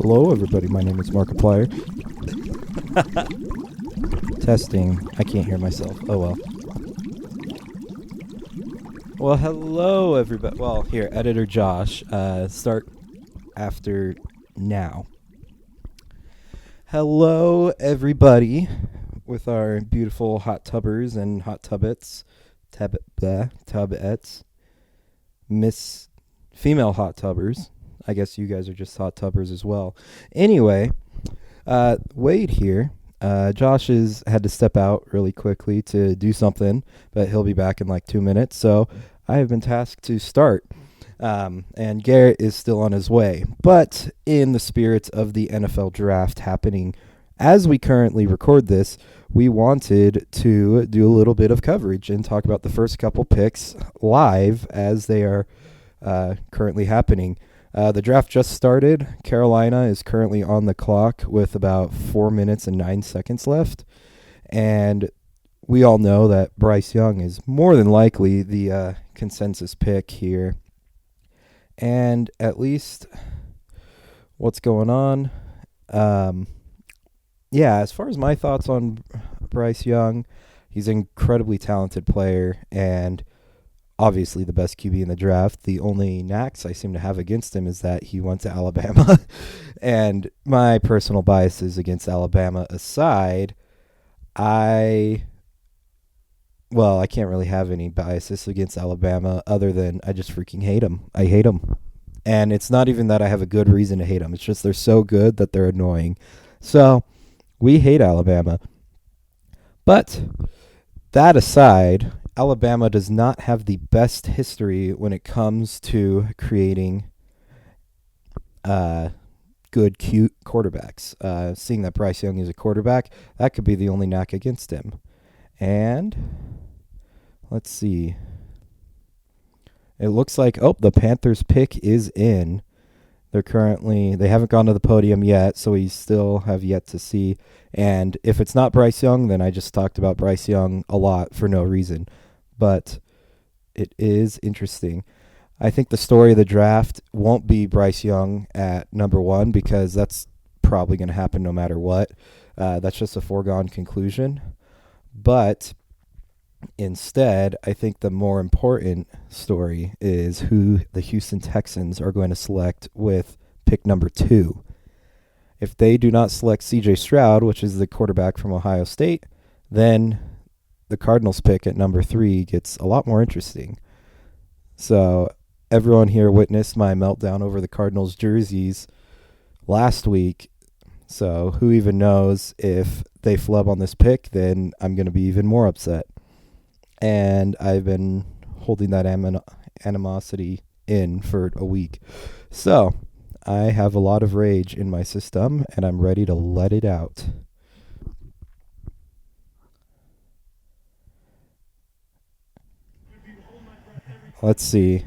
Hello, everybody. My name is Markiplier. Testing. I can't hear myself. Oh, well. Well, hello, everybody. Well, here, Editor Josh. Start after now. Hello, everybody, with our beautiful hot tubbers and hot tubbets. Tubettes. Miss female hot tubbers. I guess you guys are just hot tubbers as well. Anyway, Wade here. Josh had to step out really quickly to do something, but he'll be back in like 2 minutes. So I have been tasked to start. And Garrett is still on his way. But in the spirit of the NFL draft happening as we currently record this, we wanted to do a little bit of coverage and talk about the first couple picks live as they are currently happening. The draft just started. Carolina is currently on the clock with about 4 minutes and 9 seconds left. And we all know that Bryce Young is more than likely the consensus pick here. And at least what's going on. As far as my thoughts on Bryce Young, he's an incredibly talented player and obviously the best QB in the draft. The only knacks I seem to have against him is that he went to Alabama. And my personal biases against Alabama aside, I can't really have any biases against Alabama other than I just freaking hate them. I hate them. And it's not even that I have a good reason to hate them. It's just they're so good that they're annoying. So we hate Alabama. But that aside, Alabama does not have the best history when it comes to creating good, cute quarterbacks. Seeing that Bryce Young is a quarterback, that could be the only knack against him. And let's see. It looks like, the Panthers pick is in. They haven't gone to the podium yet, so we still have yet to see. And if it's not Bryce Young, then I just talked about Bryce Young a lot for no reason. But it is interesting. I think the story of the draft won't be Bryce Young at number 1 because that's probably going to happen no matter what. That's just a foregone conclusion. But instead, I think the more important story is who the Houston Texans are going to select with pick number 2. If they do not select C.J. Stroud, which is the quarterback from Ohio State, then the Cardinals pick at number 3 gets a lot more interesting. So everyone here witnessed my meltdown over the Cardinals jerseys last week. So who even knows if they flub on this pick, then I'm going to be even more upset. And I've been holding that animosity in for a week. So I have a lot of rage in my system, and I'm ready to let it out. Let's see.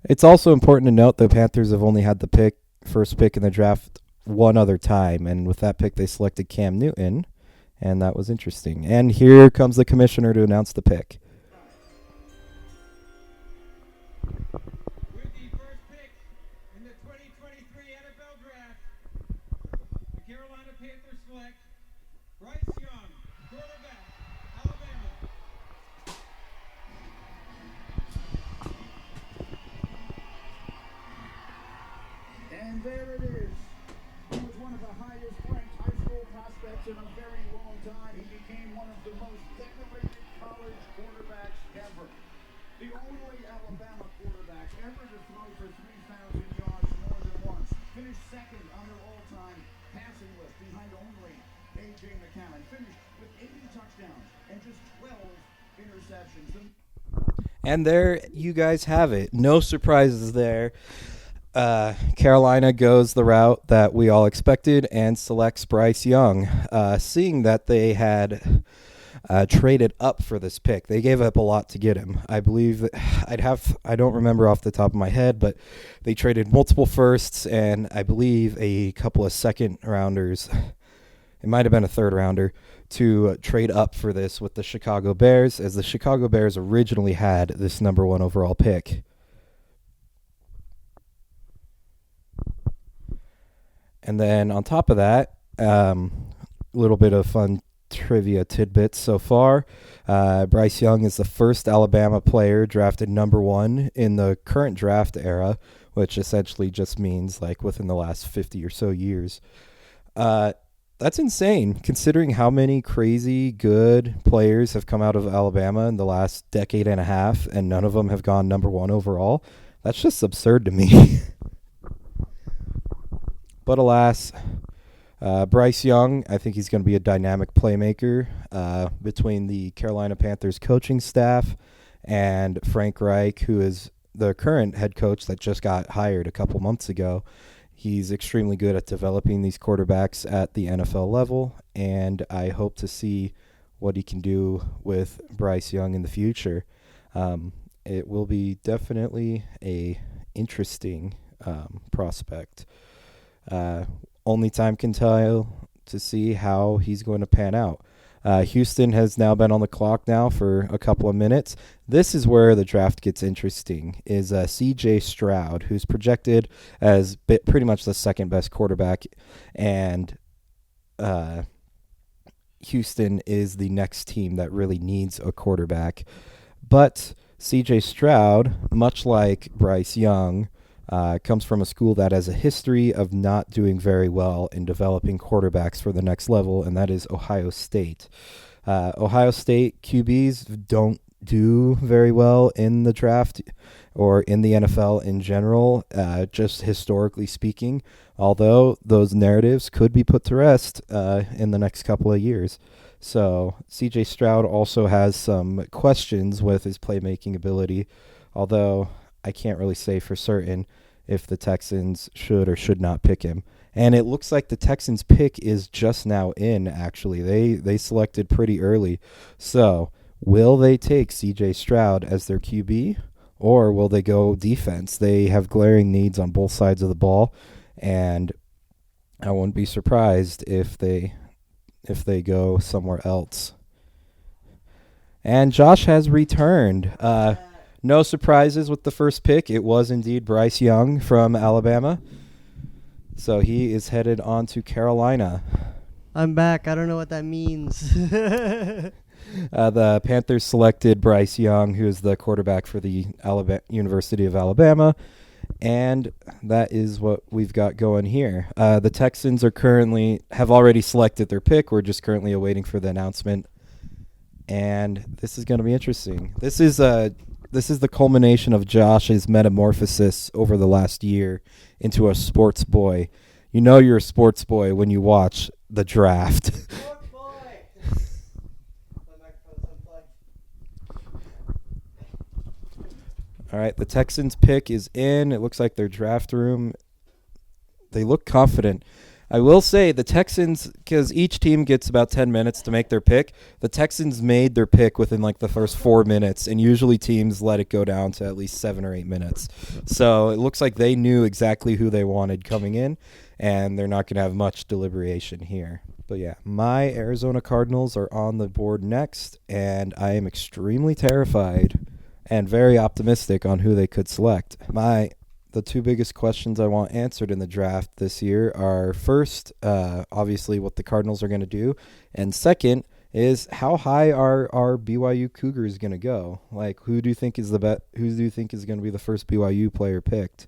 It's also important to note the Panthers have only had the first pick in the draft one other time, and with that pick they selected Cam Newton, and that was interesting. And here comes the commissioner to announce the pick. With the first pick in the 2023 NFL Draft, the Carolina Panthers select Bryce Young, quarterback, Alabama. And there it is. He was one of the highest ranked high school prospects in a very long time. He became one of the most decorated college quarterbacks ever. The only Alabama quarterback ever to throw for 3,000 yards more than once. Finished second on their all-time passing list behind only A.J. McCarron. Finished with 80 touchdowns and just 12 interceptions. And there you guys have it. No surprises there. Carolina goes the route that we all expected and selects Bryce Young. Seeing that they had traded up for this pick, they gave up a lot to get him. I believe that I don't remember off the top of my head, but they traded multiple firsts and I believe a couple of second rounders. It might have been a third rounder to trade up for this with the Chicago Bears, as the Chicago Bears originally had this number 1 overall pick. And then on top of that, a little bit of fun trivia tidbits so far. Bryce Young is the first Alabama player drafted number 1 in the current draft era, which essentially just means like within the last 50 or so years. That's insane considering how many crazy good players have come out of Alabama in the last decade and a half, and none of them have gone number 1 overall. That's just absurd to me. But alas, Bryce Young, I think he's going to be a dynamic playmaker between the Carolina Panthers coaching staff and Frank Reich, who is the current head coach that just got hired a couple months ago. He's extremely good at developing these quarterbacks at the NFL level, and I hope to see what he can do with Bryce Young in the future. It will be definitely a interesting prospect. Only time can tell to see how he's going to pan out. Houston has now been on the clock now for a couple of minutes. This is where the draft gets interesting, is C.J. Stroud, who's projected as pretty much the second best quarterback, and Houston is the next team that really needs a quarterback. But C.J. Stroud, much like Bryce Young, comes from a school that has a history of not doing very well in developing quarterbacks for the next level, and that is Ohio State. Ohio State QBs don't do very well in the draft or in the NFL in general, just historically speaking, although those narratives could be put to rest in the next couple of years. So C.J. Stroud also has some questions with his playmaking ability, although I can't really say for certain if the Texans should or should not pick him. And it looks like the Texans' pick is just now in, actually. They selected pretty early. So will they take C.J. Stroud as their QB, or will they go defense? They have glaring needs on both sides of the ball, and I wouldn't be surprised if they go somewhere else. And Josh has returned. No surprises with the first pick. It was indeed Bryce Young from Alabama. So he is headed on to Carolina. I'm back. I don't know what that means. The Panthers selected Bryce Young, who is the quarterback for the University of Alabama. And that is what we've got going here. The Texans have already selected their pick. We're just currently awaiting for the announcement. And this is going to be interesting. This is the culmination of Josh's metamorphosis over the last year into a sports boy. You know you're a sports boy when you watch the draft. Sports boy! All right, the Texans pick is in. It looks like their draft room. They look confident. I will say the Texans, because each team gets about 10 minutes to make their pick, the Texans made their pick within like the first 4 minutes, and usually teams let it go down to at least 7 or 8 minutes. So it looks like they knew exactly who they wanted coming in, and they're not going to have much deliberation here. But yeah, my Arizona Cardinals are on the board next, and I am extremely terrified and very optimistic on who they could select. The two biggest questions I want answered in the draft this year are, first, obviously what the Cardinals are going to do, and second is how high are our BYU Cougars going to go? Like, who do you think is going to be the first BYU player picked?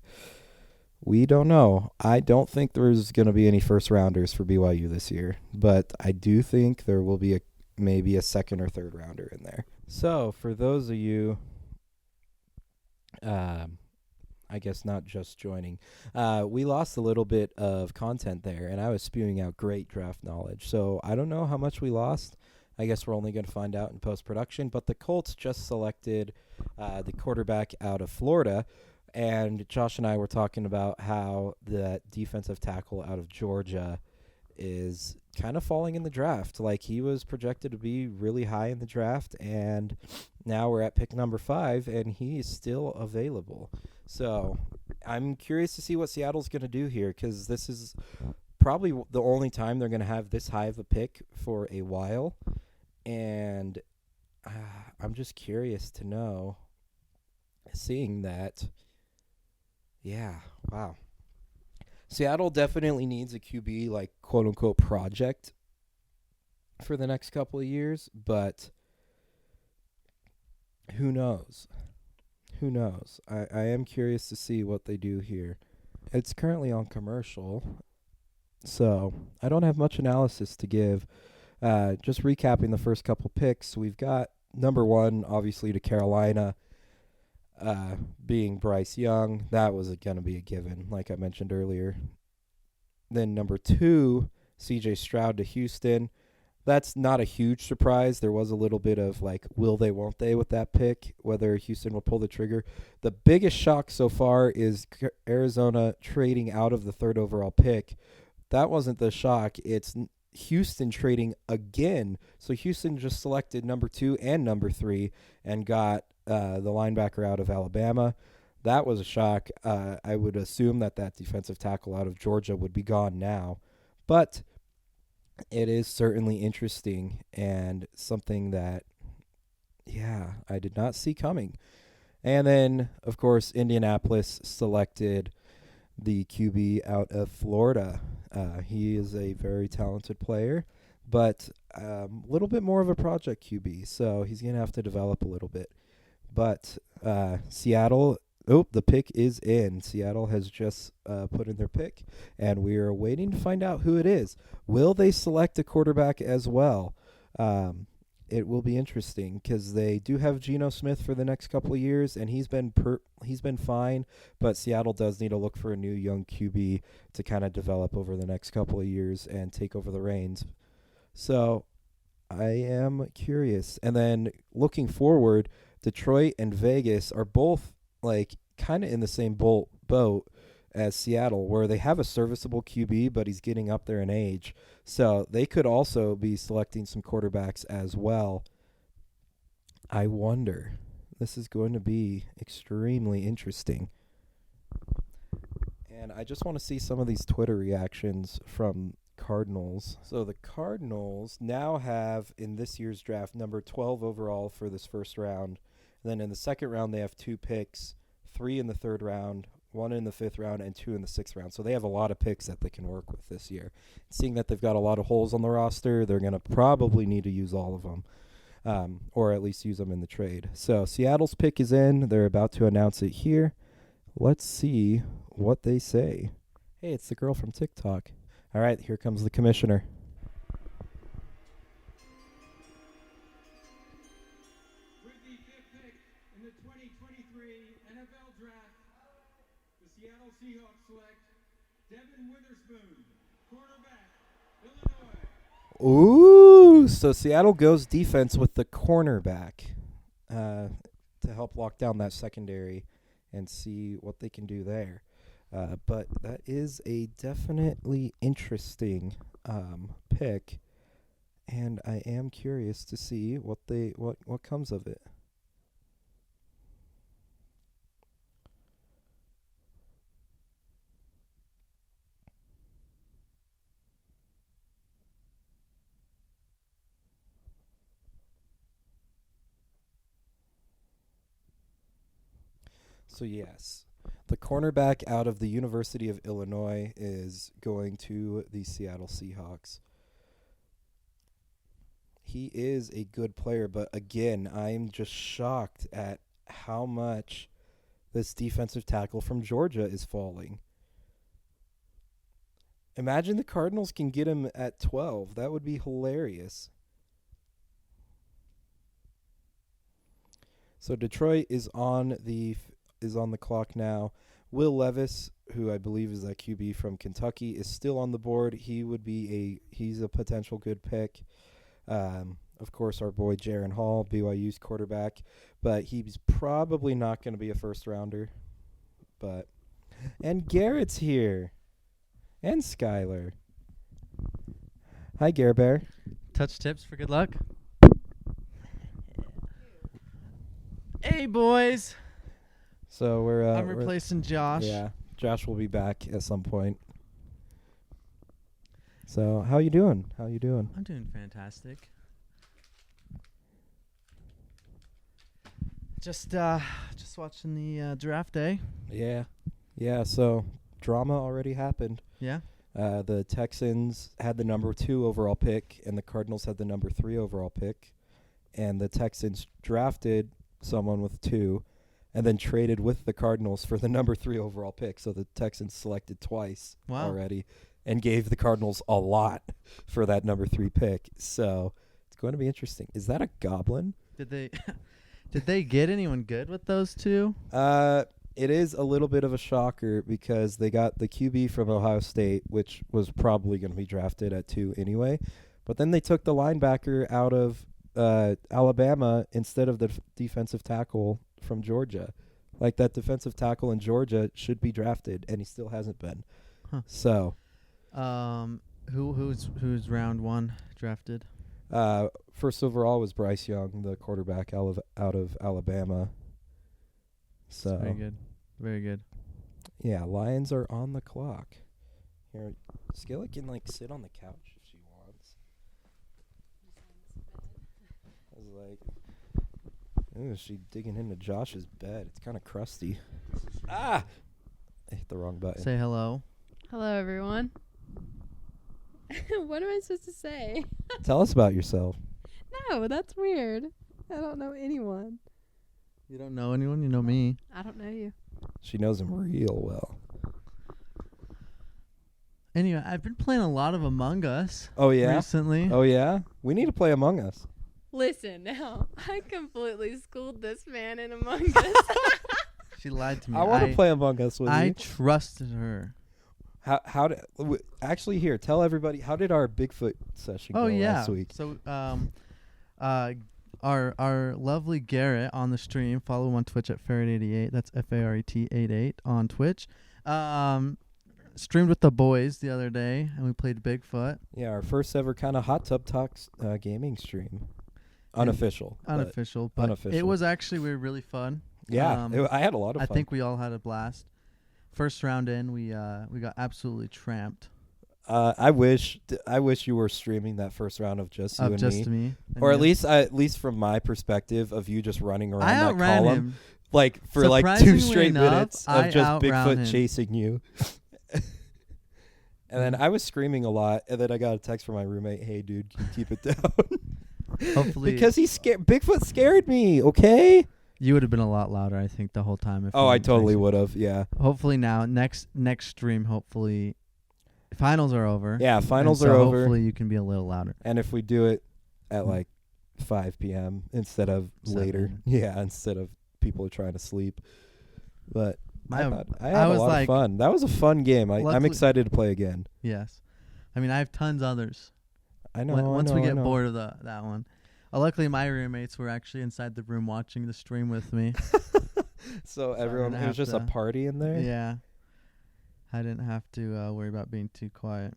We don't know. I don't think there's going to be any first rounders for BYU this year, but I do think there will be maybe a second or third rounder in there. So for those of you I guess not just joining. We lost a little bit of content there, and I was spewing out great draft knowledge. So I don't know how much we lost. I guess we're only going to find out in post-production. But the Colts just selected the quarterback out of Florida, and Josh and I were talking about how the defensive tackle out of Georgia is kind of falling in the draft. Like, he was projected to be really high in the draft, and now we're at pick number 5, and he is still available. So I'm curious to see what Seattle's going to do here, because this is probably the only time they're going to have this high of a pick for a while. And I'm just curious to know, seeing that. Yeah, wow. Seattle definitely needs a QB, like, quote-unquote project for the next couple of years, but who knows? Who knows? I am curious to see what they do here. It's currently on commercial, so I don't have much analysis to give. Just recapping the first couple picks, we've got number 1, obviously, to Carolina, being Bryce Young. That was going to be a given, like I mentioned earlier. Then number 2, C.J. Stroud to Houston. That's not a huge surprise. There was a little bit of, like, will they, won't they with that pick, whether Houston will pull the trigger. The biggest shock so far is Arizona trading out of the 3rd overall pick. That wasn't the shock. It's Houston trading again. So Houston just selected number 2 and number 3 and got the linebacker out of Alabama. That was a shock. I would assume that defensive tackle out of Georgia would be gone now. But it is certainly interesting and something that, yeah, I did not see coming. And then, of course, Indianapolis selected the QB out of Florida. He is a very talented player, but a little bit more of a project QB, so he's going to have to develop a little bit. But Seattle, the pick is in. Seattle has just put in their pick, and we are waiting to find out who it is. Will they select a quarterback as well? It will be interesting because they do have Geno Smith for the next couple of years, and he's been fine. But Seattle does need to look for a new young QB to kind of develop over the next couple of years and take over the reins. So I am curious. And then looking forward, Detroit and Vegas are both like kind of in the same boat as Seattle, where they have a serviceable QB, but he's getting up there in age. So they could also be selecting some quarterbacks as well. I wonder. This is going to be extremely interesting. And I just want to see some of these Twitter reactions from Cardinals. So the Cardinals now have, in this year's draft, number 12 overall for this first round. And then in the second round, they have 2 picks, 3 in the 3rd round, 1 in the 5th round, and 2 in the 6th round. So they have a lot of picks that they can work with this year. Seeing that they've got a lot of holes on the roster, they're going to probably need to use all of them, or at least use them in the trade. So Seattle's pick is in. They're about to announce it here. Let's see what they say. Hey, it's the girl from TikTok. All right, here comes the commissioner. With the 5th pick in the 2023 NFL Draft, the Seattle Seahawks select Devin Witherspoon, cornerback, Illinois. Ooh, so Seattle goes defense with the cornerback to help lock down that secondary and see what they can do there. But that is a definitely interesting pick, and I am curious to see what comes of it. So yes, the cornerback out of the University of Illinois is going to the Seattle Seahawks. He is a good player, but again, I'm just shocked at how much this defensive tackle from Georgia is falling. Imagine the Cardinals can get him at 12. That would be hilarious. So Detroit is on the clock now. Will Levis, who I believe is that QB from Kentucky, is still on the board. He's a potential good pick. Of course, our boy Jaron Hall, BYU's quarterback, but he's probably not going to be a first rounder. And Garrett's here, and Skylar. Hi, Gare Bear. Touch tips for good luck. Hey, boys. So I'm replacing Josh. Yeah, Josh will be back at some point. So, how you doing? I'm doing fantastic. Just watching the draft day. Yeah. So drama already happened. Yeah. The Texans had the number 2 overall pick, and the Cardinals had the number 3 overall pick. And the Texans drafted someone with 2, and then traded with the Cardinals for the number 3 overall pick. So the Texans selected twice already, and gave the Cardinals a lot for that number 3 pick. So it's going to be interesting. Is that a goblin? Did they did they get anyone good with those two? It is a little bit of a shocker because they got the QB from Ohio State, which was probably going to be drafted at 2 anyway. But then they took the linebacker out of Alabama instead of the defensive tackle from Georgia. Like, that defensive tackle in Georgia should be drafted, and he still hasn't been. Huh. So, who's round 1 drafted? first overall was Bryce Young, the quarterback out of Alabama. So Very good. Very good. yeah, Lions are on the clock. Here, Skillet can sit on the couch if she wants. I was like, ooh, she digging into Josh's bed. It's kind of crusty. I hit the wrong button. Say hello. Hello, everyone. What am I supposed to say? Tell us about yourself. No, that's weird. I don't know anyone. You don't know anyone? You know me. I don't know you. She knows him real well. Anyway, I've been playing a lot of Among Us Oh, yeah? recently. Oh, yeah? We need to play Among Us. Listen, now, I completely schooled this man in Among Us. She lied to me. I want to play Among Us with I you. trusted her. How did actually here? Tell everybody, how did our Bigfoot session go last week? So our lovely Garrett on the stream, follow him on Twitch at Ferret88. That's FARET88 on Twitch. Streamed with the boys the other day, and we played Bigfoot. Yeah, our first ever kind of Hot Tub Talks gaming stream. Unofficial. Unofficial, but but unofficial. it was actually really fun. Yeah, I had a lot of I fun. think we all had a blast. First round in, we got absolutely tramped. I wish you were streaming that first round of just you Of and just me. me. Or And at least from my perspective of you just running around I that outran column. him. For 2 Surprisingly straight enough, minutes I of just outran Bigfoot him. chasing you. And then I was screaming a lot, and then I got a text from my roommate, "Hey, dude, can you keep it down?" Hopefully, Because Bigfoot scared me, okay? you would have been a lot louder, I think, the whole time. If Oh, you I didn't totally text me. would have, yeah. Hopefully now, next stream, hopefully, finals are over. Yeah, finals and are so over. Hopefully you can be a little louder. And if we do it at 5 p.m. instead of later. 7. Yeah, instead of people are trying to sleep. But I had I a was lot of fun. That was a fun game. I'm Luckily- excited to play again. Yes. I mean, I have tons others. I know. Once we I get know. bored of that one. Luckily, my roommates were actually inside the room watching the stream with me. So I everyone, didn't it was have just a to- party in there? Yeah. I didn't have to worry about being too quiet.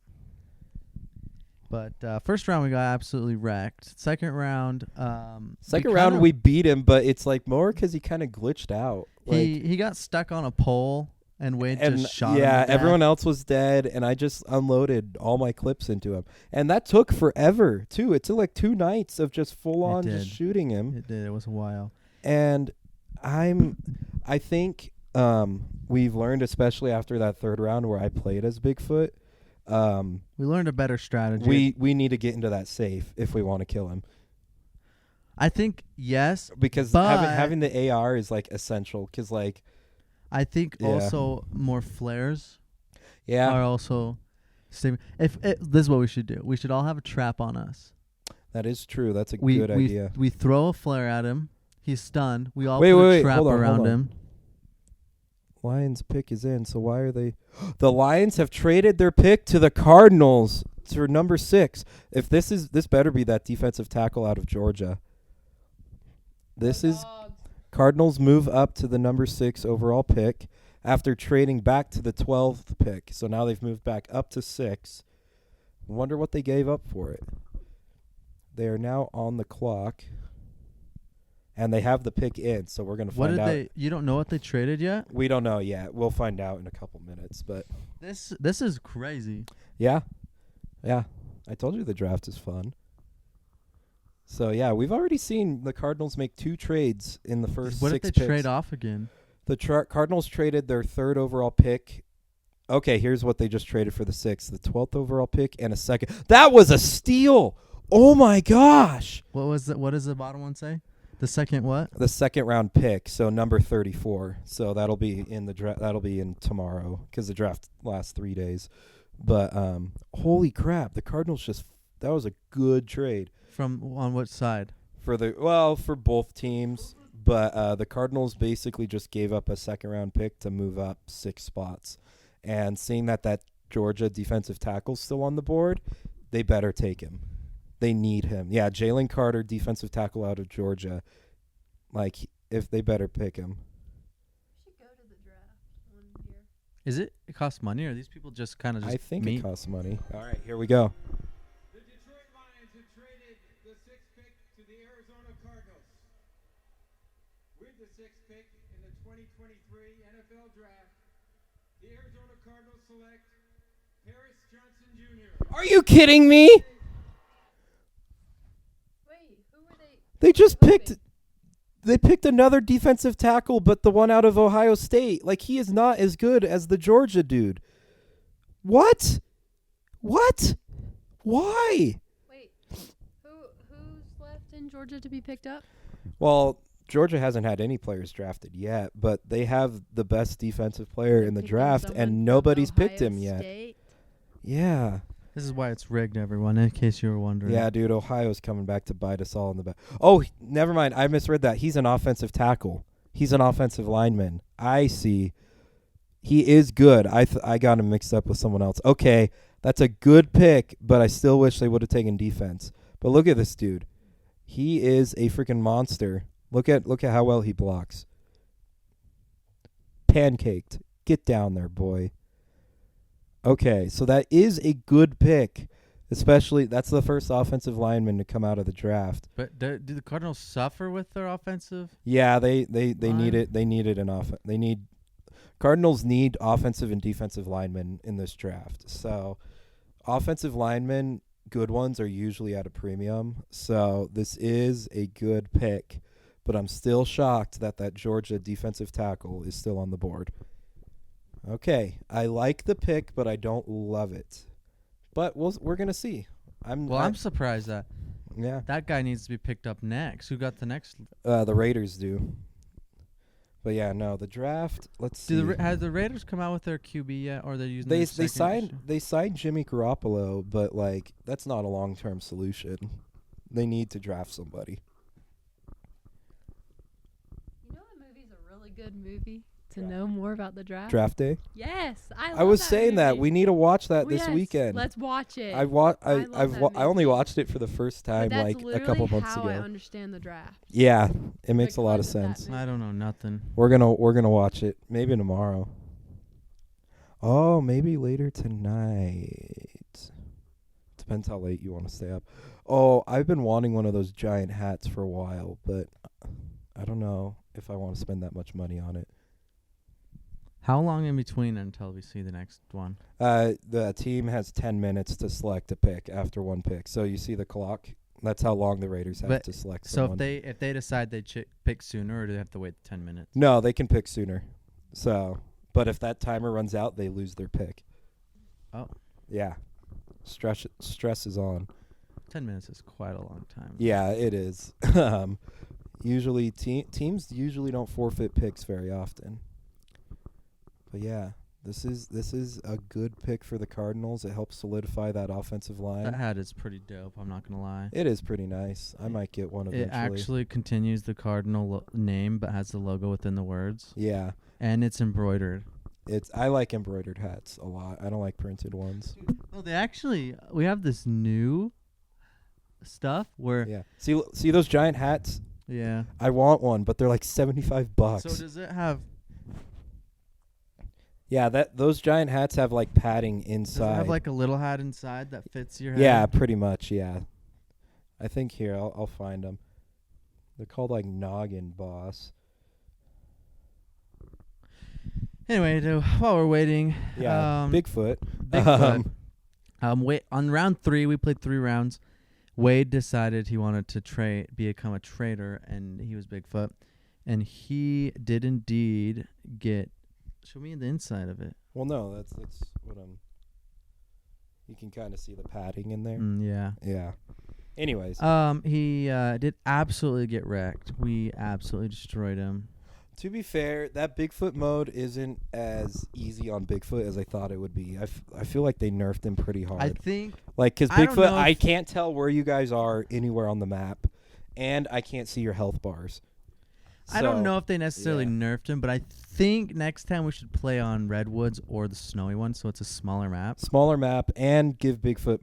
But first round, we got absolutely wrecked. Second round, Second round, we beat him, but it's more because he kind of glitched out. he got stuck on a pole, and Wade just shot him. yeah, to death. everyone else was dead, and I just unloaded all my clips into him. And that took forever, too. It took 2 nights of just full-on just did. shooting him. It did. It was a while. And I think we've learned, especially after that third round where I played as Bigfoot, We learned a better strategy. we need to get into that safe if we want to kill him. I think yes, Because but having the AR is essential. Because I think Yeah. also more flares yeah, are also. This is what we should do. We should all have a trap on us. that is true. That's a We good idea. we throw a flare at him. He's stunned. We all Wait, put wait, a trap hold on, around hold on. him. Lions pick is in, so why are they? The Lions have traded their pick to the Cardinals for number 6. If this better be that defensive tackle out of Georgia. This is Cardinals move up to the number 6 overall pick after trading back to the 12th pick. So now they've moved back up to 6. Wonder what they gave up for it. They are now on the clock. And they have the pick in, so we're going to What find did out. they? You don't know what they traded yet? We don't know yet. We'll find out in a couple minutes, but This is crazy. yeah. I told you the draft is fun. So yeah, we've already seen the Cardinals make 2 trades in the first What 6 if they picks. trade off again? The Cardinals traded their 3rd overall pick Okay, here's what they just traded for the 6th. The 12th overall pick and a second. That was a steal. Oh, my gosh. What does the bottom one say? The second what? The second round pick, so number 34. So that'll be in the draft. That'll be in tomorrow because the draft lasts 3 days. But holy crap, the Cardinals that was a good trade From on which side? for both teams. But the Cardinals basically just gave up a second round pick to move up 6 spots, and seeing that Georgia defensive tackle's still on the board, they better take him. They need him. Yeah, Jalen Carter, defensive tackle out of Georgia. Like, if they better pick him. We should go to the draft one year. Is it cost money, or are these people just kind of just I think meet? it costs money. All right, here we go. The Detroit Lions have traded the 6th pick to the Arizona Cardinals. With the 6th pick in the 2023 NFL Draft, the Arizona Cardinals select Paris Johnson Jr. Are you kidding me? Wait, who were they? They just picked. moving? They picked another defensive tackle, but the one out of Ohio State. Like, he is not as good as the Georgia dude. What? What? Why? Wait, who's left in Georgia to be picked up? Well, Georgia hasn't had any players drafted yet, but they have the best defensive player in the Picking draft, someone and from nobody's picked Ohio him yet. State? Yeah. This is why it's rigged, everyone, in case you were wondering. Yeah, dude, Ohio's coming back to bite us all in the back. Oh, never mind. I misread that. He's an offensive tackle. He's an offensive lineman. I see. He is good. I got him mixed up with someone else. Okay, that's a good pick, but I still wish they would have taken defense. But look at this dude. He is a freaking monster. Look at how well he blocks. Pancaked. Get down there, boy. Okay, so that is a good pick. Especially, that's the first offensive lineman to come out of the draft. But do the Cardinals suffer with their offensive? Yeah, they need Line? it. They needed an off. They need Cardinals need offensive and defensive linemen in this draft. So, offensive linemen, good ones, are usually at a premium. So this is a good pick, but I'm still shocked that Georgia defensive tackle is still on the board. Okay, I like the pick, but I don't love it. But we're gonna see. I'm surprised that Yeah, that guy needs to be picked up next. Who got the next? the Raiders do. But yeah, no, the draft. Let's see. Has the Raiders come out with their QB yet, or they're using? They their second? signed Jimmy Garoppolo, but like that's not a long-term solution. They need to draft somebody. You know what movie's a really good movie to know more about the draft? Draft day. Yes, I was saying that movie. we need to watch that Well, this yes, weekend. Let's watch it. I love that only movie. watched it for the first But time that's like a literally couple months how ago. I understand the draft. Yeah, it makes a lot of Because of that sense. movie. I don't know nothing. We're gonna watch it maybe tomorrow. Oh, maybe later tonight. Depends how late you want to stay up. Oh, I've been wanting one of those giant hats for a while, but I don't know if I want to spend that much money on it. How long in between until we see the next one? The team has 10 minutes to select a pick after one pick. So you see the clock? That's how long the Raiders have But- to select So someone. if they decide they pick sooner, or do they have to wait 10 minutes? No, they can pick sooner. So, but if that timer runs out, they lose their pick. Oh, Yeah. Stress is on. 10 minutes is quite a long time. Yeah, it is. Usually teams usually don't forfeit picks very often. But yeah, this is a good pick for the Cardinals. It helps solidify that offensive line. That hat is pretty dope. I'm not gonna lie. It is pretty nice. I might get one eventually. It actually continues the Cardinal name, but has the logo within the words, Yeah. and it's embroidered. I like embroidered hats a lot. I don't like printed ones. Oh, we have this new stuff where Yeah. See those giant hats? yeah. I want one, but they're like $75. So does it have Yeah, those giant hats have like padding does it inside. have like a little hat inside that fits your head? Yeah, pretty much. Yeah, I think here I'll find them. They're called like Noggin Boss. Anyway, while we're waiting, Yeah, Bigfoot. Bigfoot. Wait, on round 3, we played 3 rounds. Wade decided he wanted to become a trader, and he was Bigfoot, and he did indeed get Show me the inside of it. Well, no, that's what I'm. You can kind of see the padding in there. Yeah. Yeah. Anyways, He did absolutely get wrecked. We absolutely destroyed him. to be fair, that Bigfoot mode isn't as easy on Bigfoot as I thought it would be. I feel like they nerfed him pretty hard. I think Like, because I don't Bigfoot, know I if- can't tell where you guys are anywhere on the map, and I can't see your health bars. I don't So, know if they necessarily yeah. nerfed him, but I think next time we should play on Redwoods or the snowy one, so it's a smaller map. Smaller map and give Bigfoot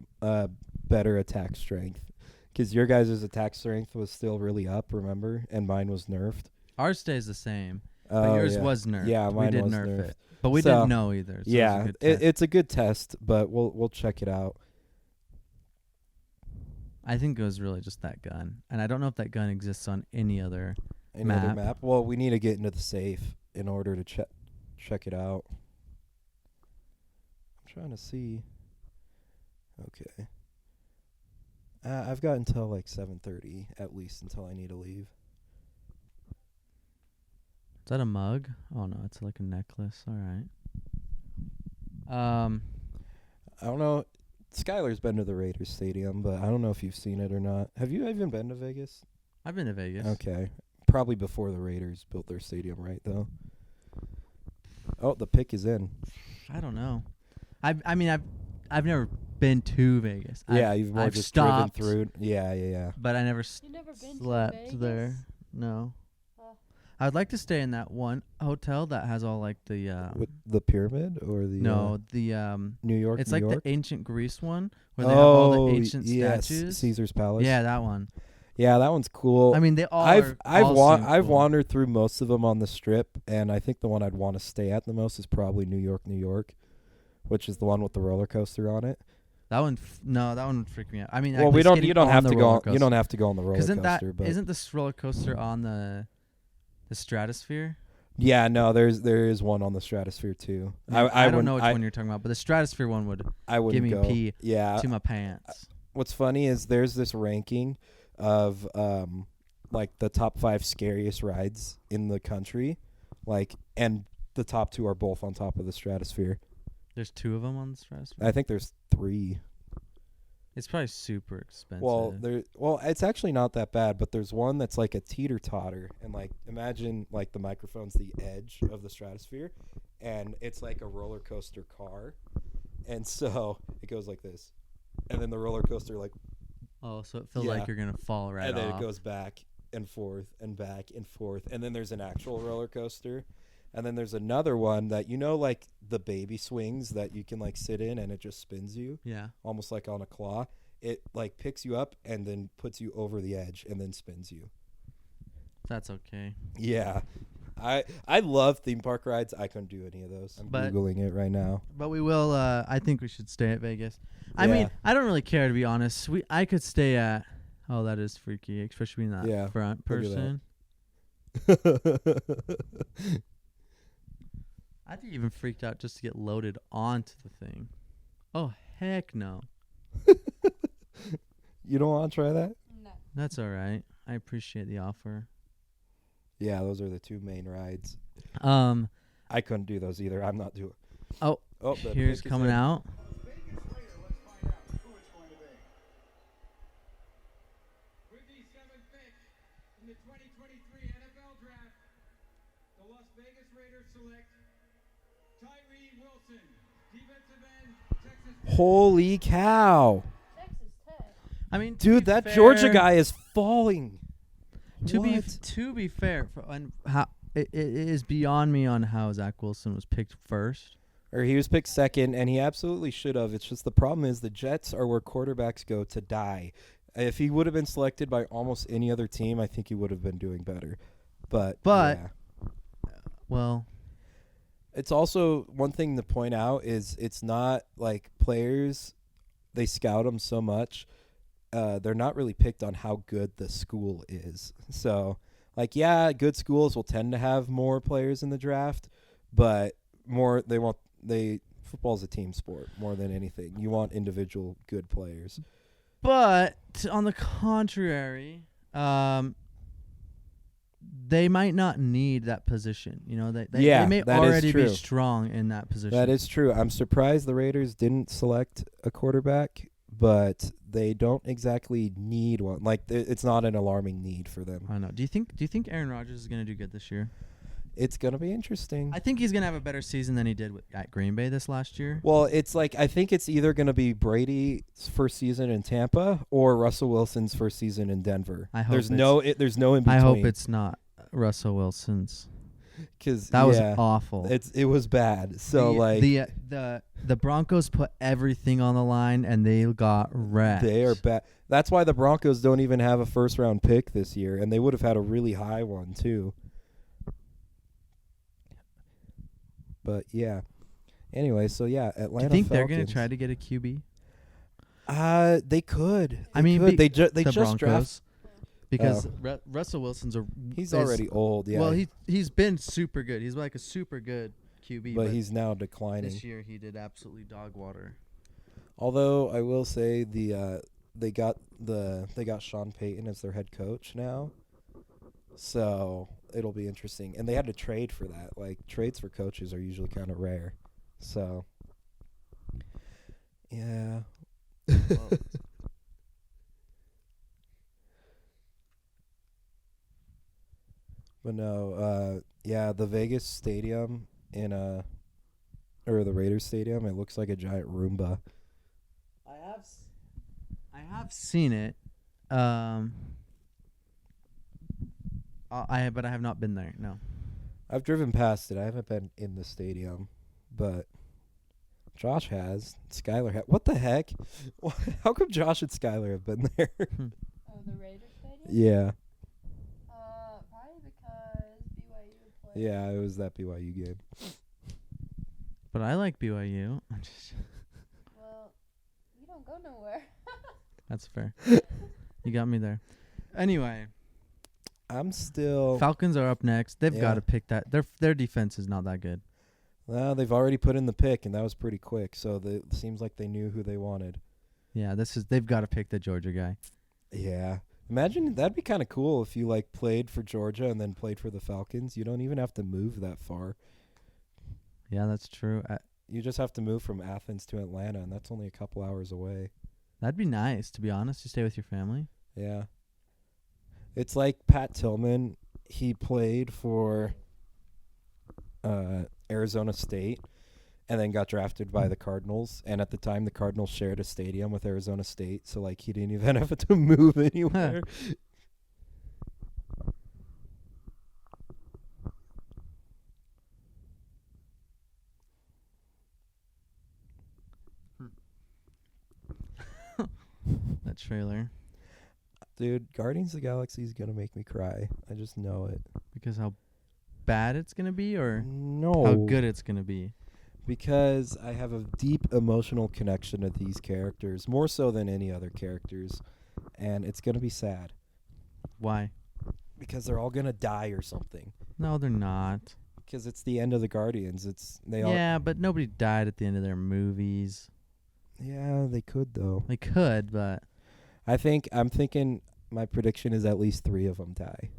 better attack strength. Because your guys' attack strength was still really up, remember? And mine was nerfed. Ours stays the same, but Oh, yours yeah. was nerfed. Yeah, we mine did was nerf nerfed. it, but we So, didn't know either. So Yeah, it was a good test. it's a good test, but we'll check it out. I think it was really just that gun, and I don't know if that gun exists on any other. Another Map. map. Well, we need to get into the safe in order to check it out. I'm trying to see. Okay. I've got until like 7:30 at least until I need to leave. Is that a mug? Oh no, it's like a necklace. All right. I don't know. Skylar's been to the Raiders Stadium, but I don't know if you've seen it or not. Have you even been to Vegas? I've been to Vegas. Okay. Probably before the Raiders built their stadium, right, though? Oh, the pick is in. I don't know. I mean I've never been to Vegas. Yeah, I've, you've more I've just stopped, driven through. Yeah. but I never You never been to slept Vegas? there. No. Oh. I'd like to stay in that one hotel that has all like the With the pyramid or the New York? it's New like York? the ancient Greece one where they have all the ancient yes, statues. Caesar's Palace. Yeah, that one. Yeah, that one's cool. I mean, they all I've are all seem I've cool. wandered through most of them on the Strip, and I think the one I'd want to stay at the most is probably New York, which is the one with the roller coaster on it. That one no, that one would freak me out. I mean, Well, actually we don't. skating You don't on have the to roller go. You don't coaster. have to go on the roller Isn't coaster. But isn't this roller coaster on the Stratosphere? yeah, no, there is one on the Stratosphere too. I don't wouldn't- know which one you're talking about, but the Stratosphere one would I wouldn't give me go. pee Yeah. to my pants. What's funny is there's this ranking of like the top 5 scariest rides in the country, like, and the top 2 are both on top of the Stratosphere. There's 2 of them on the Stratosphere. I think there's 3. It's probably super expensive. Well, it's actually not that bad, but there's one that's like a teeter-totter, and like imagine like the microphone's the edge of the Stratosphere, and it's like a roller coaster car, and so it goes like this, and then the roller coaster like, oh, so it feels yeah. like you're gonna fall right and then off. it goes back and forth and back and forth, and then there's an actual roller coaster, and then there's another one that like the baby swings that you can like sit in and it just spins you. Yeah. Almost like on a claw. It like picks you up and then puts you over the edge and then spins you. That's okay. Yeah. I love theme park rides. I couldn't do any of those. I'm But- Googling it right now. But we will I think we should stay at Vegas. I mean, Yeah. I don't really care to be honest. I could stay at that is freaky, especially being that Yeah, front look at person. I'd be even freaked out just to get loaded onto the thing. Oh heck no. You don't want to try that? No. That's all right. I appreciate the offer. Yeah, those are the 2 main rides. I couldn't do those either. I'm not doing. Oh, Oh, the here's pick is coming in. out. Vegas Raider, let's find out who it's going to be. With the 7th pick in the 2023 NFL Draft, the Las Vegas Raiders select Tyree Wilson, defensive end, Texas. Holy cow. Texas Tech. I mean, to Dude, be that fair- Georgia guy is falling. To What? be fair, and how it is beyond me on how Zach Wilson was picked first. Or he was picked second, and he absolutely should have. It's just the problem is the Jets are where quarterbacks go to die. If he would have been selected by almost any other team, I think he would have been doing better. But yeah. Well, It's also one thing to point out is it's not like players, they scout them so much. They're not really picked on how good the school is. So, like, yeah, good schools will tend to have more players in the draft, but football's a team sport more than anything. You want individual good players. but on the contrary, they might not need that position. You know, they Yeah, may that is already be true. strong in that position. That is true. I'm surprised the Raiders didn't select a quarterback, but they don't exactly need one. Like it's not an alarming need for them. I don't know. Do you think Aaron Rodgers is going to do good this year? It's gonna be interesting. I think he's going to have a better season than he did at Green Bay this last year. Well, it's like I think it's either gonna be Brady's first season in Tampa or Russell Wilson's first season in Denver. I hope there's no in between. I hope it's not Russell Wilson's. 'Cause That was yeah, awful. it was bad. So the Broncos put everything on the line and they got wrecked. they are bad. That's why the Broncos don't even have a first round pick this year, and they would have had a really high one too. But yeah. Anyway, so yeah, Atlanta. Do you think they're Falcons. going to try to get a QB? They could. I mean, they just the draft. Broncos, because Oh. Russell Wilson's He's already old. Yeah. Well, he's been super good. He's like a super good QB, but he's now declining. this year he did absolutely dog water. Although I will say they got Sean Payton as their head coach now, so it'll be interesting. And they had to trade for that. Like trades for coaches are usually kind of rare, so yeah. Well, But no, yeah, the Vegas stadium or the Raiders stadium, it looks like a giant Roomba. I have seen it. But I have not been there. No. I've driven past it. I haven't been in the stadium, but Josh has. Skylar has. What the heck? How come Josh and Skylar have been there? Oh, the Raiders Stadium? Yeah. Probably because BYU played. Yeah, it was that BYU game. But I like BYU. Well, you don't go nowhere. That's fair. You got me there. Anyway, I'm still. Falcons are up next. They've Yeah. got to pick that. Their defense is not that good. Well, they've already put in the pick, and that was pretty quick. So it seems like they knew who they wanted. Yeah, they've got to pick the Georgia guy. Yeah. Imagine that'd be kind of cool if you like played for Georgia and then played for the Falcons. You don't even have to move that far. Yeah, that's true. You just have to move from Athens to Atlanta, and that's only a couple hours away. That'd be nice, to be honest. You stay with your family. Yeah. It's like Pat Tillman. He played for Arizona State and then got drafted by the Cardinals. And at the time, the Cardinals shared a stadium with Arizona State. So, like, he didn't even have to move anywhere. That trailer. Dude, Guardians of the Galaxy is going to make me cry. I just know it. Because how bad it's going to be or No. how good it's going to be? Because I have a deep emotional connection to these characters, more so than any other characters. And it's going to be sad. Why? Because they're all going to die or something. No, they're not. Because it's the end of the Guardians. They all. Yeah, but nobody died at the end of their movies. Yeah, they could though. They could, but I'm thinking my prediction is at least 3 of them die.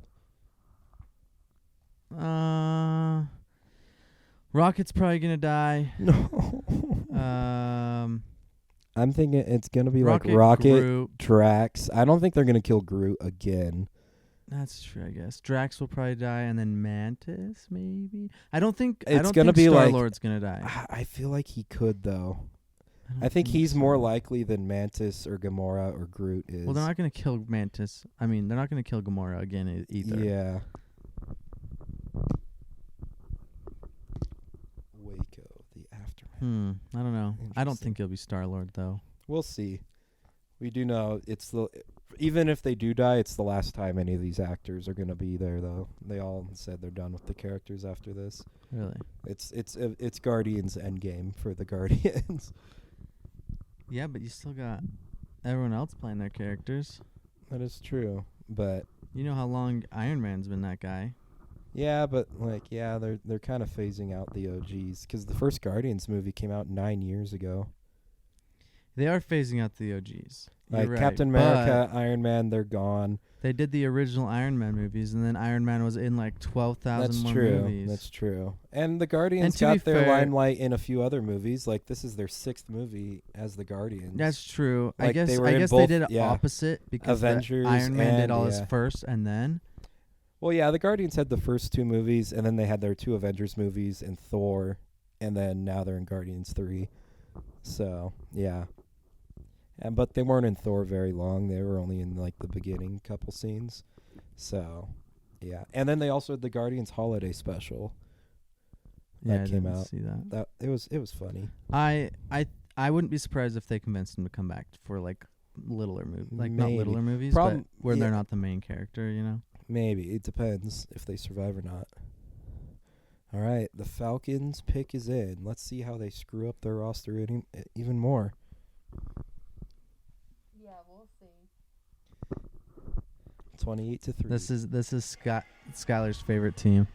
Rocket's probably gonna die. No. I'm thinking it's gonna be like Rocket, Groot. Drax. I don't think they're gonna kill Groot again. That's true, I guess. Drax will probably die, and then Mantis maybe. I don't think It's gonna be like- Star-Lord's gonna die. I feel like he could though. don't I think he's more so. likely than Mantis or Gamora or Groot is. Well, they're not gonna kill Mantis. I mean, they're not gonna kill Gamora again either. Yeah. Waco, the aftermath. I don't know. I don't Interesting. think he'll be Star-Lord though. We'll see. We do know even if they do die, it's the last time any of these actors are going to be there though. They all said they're done with the characters after this. Really? It's Guardians Endgame for the Guardians. Yeah, but you still got everyone else playing their characters. That is true. But You know how long Iron Man's been that guy. yeah, but they're kind of phasing out the OGs cuz the first Guardians movie came out 9 years ago. They are phasing out the OGs. You're Like right, Captain America, Iron Man, they're gone. They did the original Iron Man movies, and then Iron Man was in like 12,000 That's more true. movies. That's true. And the Guardians to be got their fair- limelight in a few other movies. Like this is their 6th movie as the Guardians. That's true. I Like, guess they were I in guess both- they did it yeah. opposite because the Avengers Iron Man did and- all his yeah. first, and then Well, yeah, the Guardians had the first 2 movies, and then they had their 2 Avengers movies and Thor, and then now they're in Guardians 3. So, yeah. But they weren't in Thor very long. They were only in like the beginning couple scenes. So, yeah. And then they also had the Guardians Holiday Special. yeah, That I came didn't out. see that. That it was funny. I wouldn't be surprised if they convinced him to come back for like littler movies, like not Maybe. littler movies, Problem- but where they're yeah. not the main character. You know. Maybe. It depends if they survive or not. All right, the Falcons pick is in. Let's see how they screw up their roster even more. Yeah, we'll see. 28-3. This is Skylar's favorite team.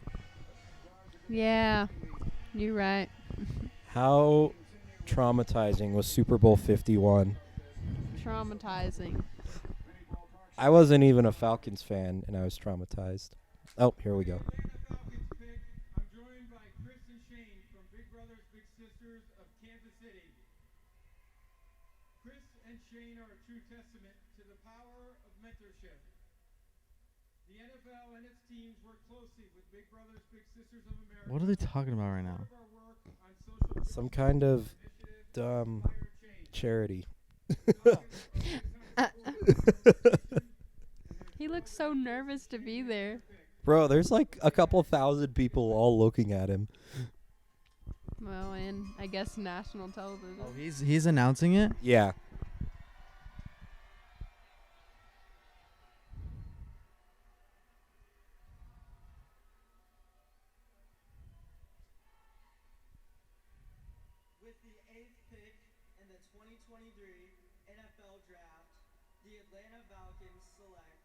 Yeah, you're right. How traumatizing was Super Bowl 51? Traumatizing. I wasn't even a Falcons fan, and I was traumatized. Oh, here we go. Atlanta Falcons pick. I'm joined by Chris and Shane from Big Brothers Big Sisters of Kansas City. Chris and Shane are a true testament to the power of mentorship. The NFL and its teams work closely with Big Brothers Big Sisters of America. What are they talking about right now? Part of our work on social Some kind of initiatives dumb inspire change. charity. He looks so nervous to be there. Bro, there's like a couple thousand people all looking at him. Well, and I guess national television. Oh, he's announcing it. Yeah. With the 8th pick in the 2023 NFL Draft, the Atlanta Falcons select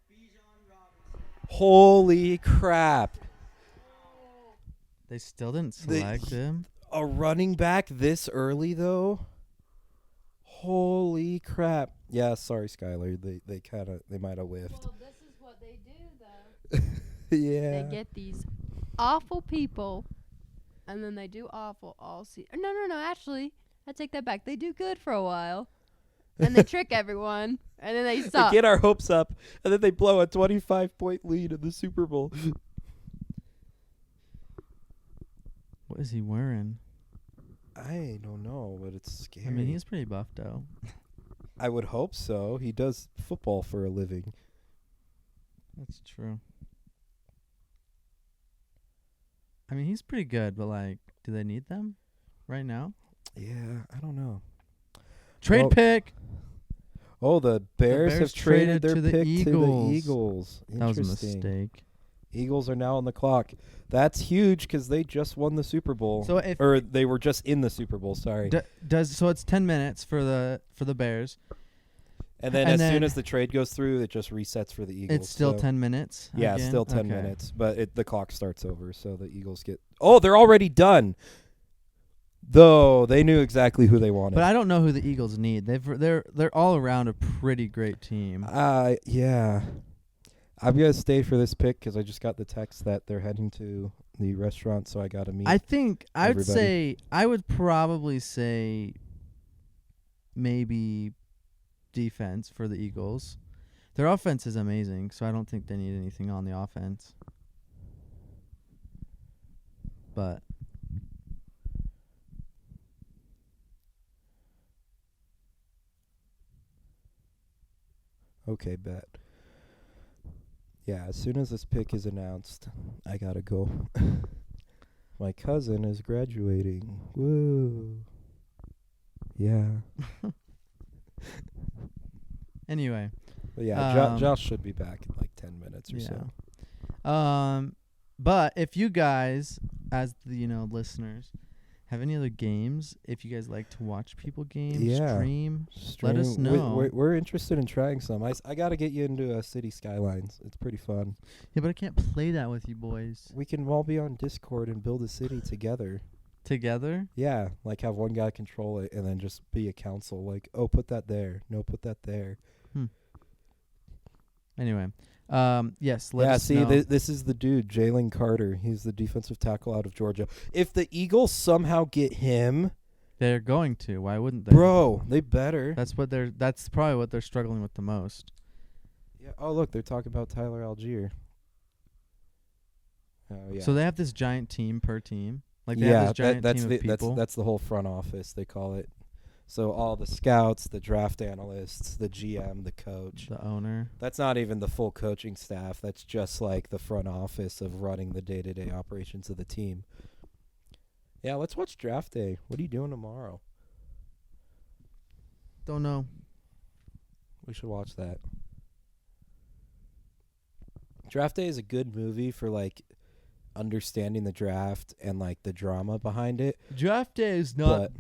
Bijan Robinson. Holy crap. They still didn't They- select him. A running back this early, though? Holy crap. Yeah, sorry, Skylar. They might have whiffed. Well, this is what they do, though. Yeah. They get these awful people, and then they do awful all season. No. Actually, I take that back. They do good for a while, and they trick everyone, and then they They suck. get our hopes up, and then they blow a 25-point lead in the Super Bowl. What is he wearing? I don't know, but it's scary. I mean, he's pretty buffed out. I would hope so. He does football for a living. That's true. I mean, he's pretty good, but like, do they need them right now? Yeah, I don't know. Trade Well, pick. Oh, the Bears have Bears traded traded their to the pick to the Eagles. Eagles. That was a Interesting. mistake. Eagles are now on the clock. That's huge because they just won the Super Bowl. So if Or they were just in the Super Bowl, sorry. so it's 10 minutes for the Bears. And then and as soon then- as the trade goes through, it just resets for the Eagles. It's still so- 10 minutes. Yeah, again? still 10 Okay. minutes. But the clock starts over, so the Eagles get... Oh, they're already done! Though, they knew exactly who they wanted. But I don't know who the Eagles need. They're all around a pretty great team. Yeah. I'm going to stay for this pick because I just got the text that they're heading to the restaurant, so I got to meet. I think everybody. I would probably say maybe defense for the Eagles. Their offense is amazing, so I don't think they need anything on the offense. But Okay, bet. Yeah, as soon as this pick is announced, I got to go. My cousin is graduating. Woo. Yeah. anyway, But yeah, Um, Josh should be back in like 10 minutes or so. But if you guys, as the listeners, have any other games, if you guys like to watch people games, Yeah. stream, let us Stream- know. We're interested in trying some. I got to get you into City Skylines. It's pretty fun. Yeah, but I can't play that with you boys. We can all be on Discord and build a city together. Together? Yeah, like have one guy control it and then just be a council. Like, oh, put that there. No, put that there. Anyway, yes, let Yeah, us see, know. this is the dude, Jalen Carter. He's the defensive tackle out of Georgia. If the Eagles somehow get him, They're going to. Why wouldn't they? bro, they better. That's probably what they're struggling with the most. Yeah. Oh, look, they're talking about Tyler Algier. Oh, yeah. So they have this giant team per team. Like they have this giant that's team the of people. that's the whole front office, they call it. So all the scouts, the draft analysts, the GM, the coach. The owner. That's not even the full coaching staff. That's just like the front office of running the day-to-day operations of the team. Yeah, let's watch draft day. What are you doing tomorrow? Don't know. We should watch that. Draft day is a good movie for like understanding the draft and like the drama behind it. Draft day is But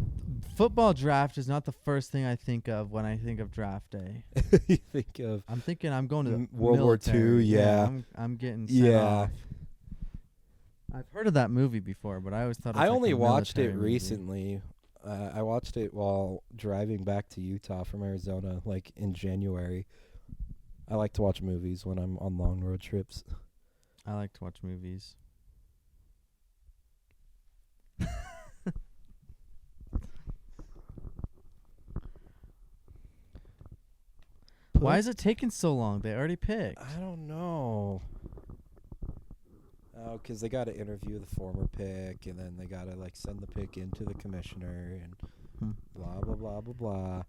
football draft is not the first thing I think of when I think of draft day. you think of I'm thinking I'm going to the World War II, military. yeah. I'm getting sent Yeah. off. I've heard of that movie before, but I always thought it was I like only a watched it military movie. recently. I watched it while driving back to Utah from Arizona, like in January. I like to watch movies when I'm on long road trips. I like to watch movies. Why is it taking so long? They already picked. I don't know. Oh, 'cause they got to interview the former pick, and then they got to like send the pick into the commissioner, and blah blah blah blah blah.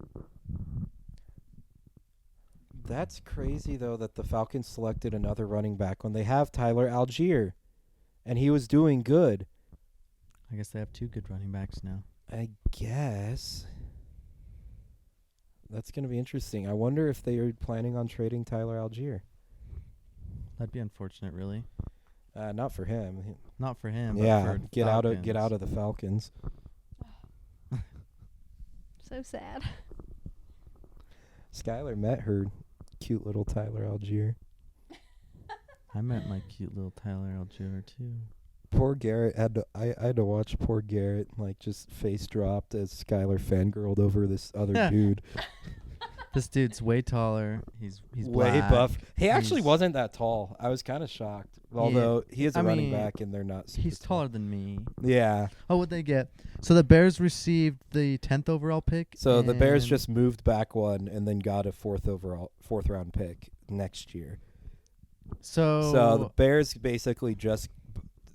That's crazy though that the Falcons selected another running back when they have Tyler Algier, and he was doing good. I guess they have two good running backs now. I guess. That's going to be interesting. I wonder if they are planning on trading Tyler Algier. That'd be unfortunate, really. Not for him. Not for him. But Yeah, for get out Falcons. of the Falcons. So sad. Skylar met her cute little Tyler Algier. I met my cute little Tyler Algier too. Poor Garrett I had to watch poor Garrett like just face dropped as Skylar fangirled over this other dude. This dude's way taller. He's Way black. buff. He actually He's- wasn't that tall. I was kind of shocked. Although he is a I running mean, back and they're not super He's tall. taller than me. Yeah. Oh, what'd they get? So the Bears received the 10th overall pick. So the Bears and just moved back one and then got a fourth round pick next year. So the Bears basically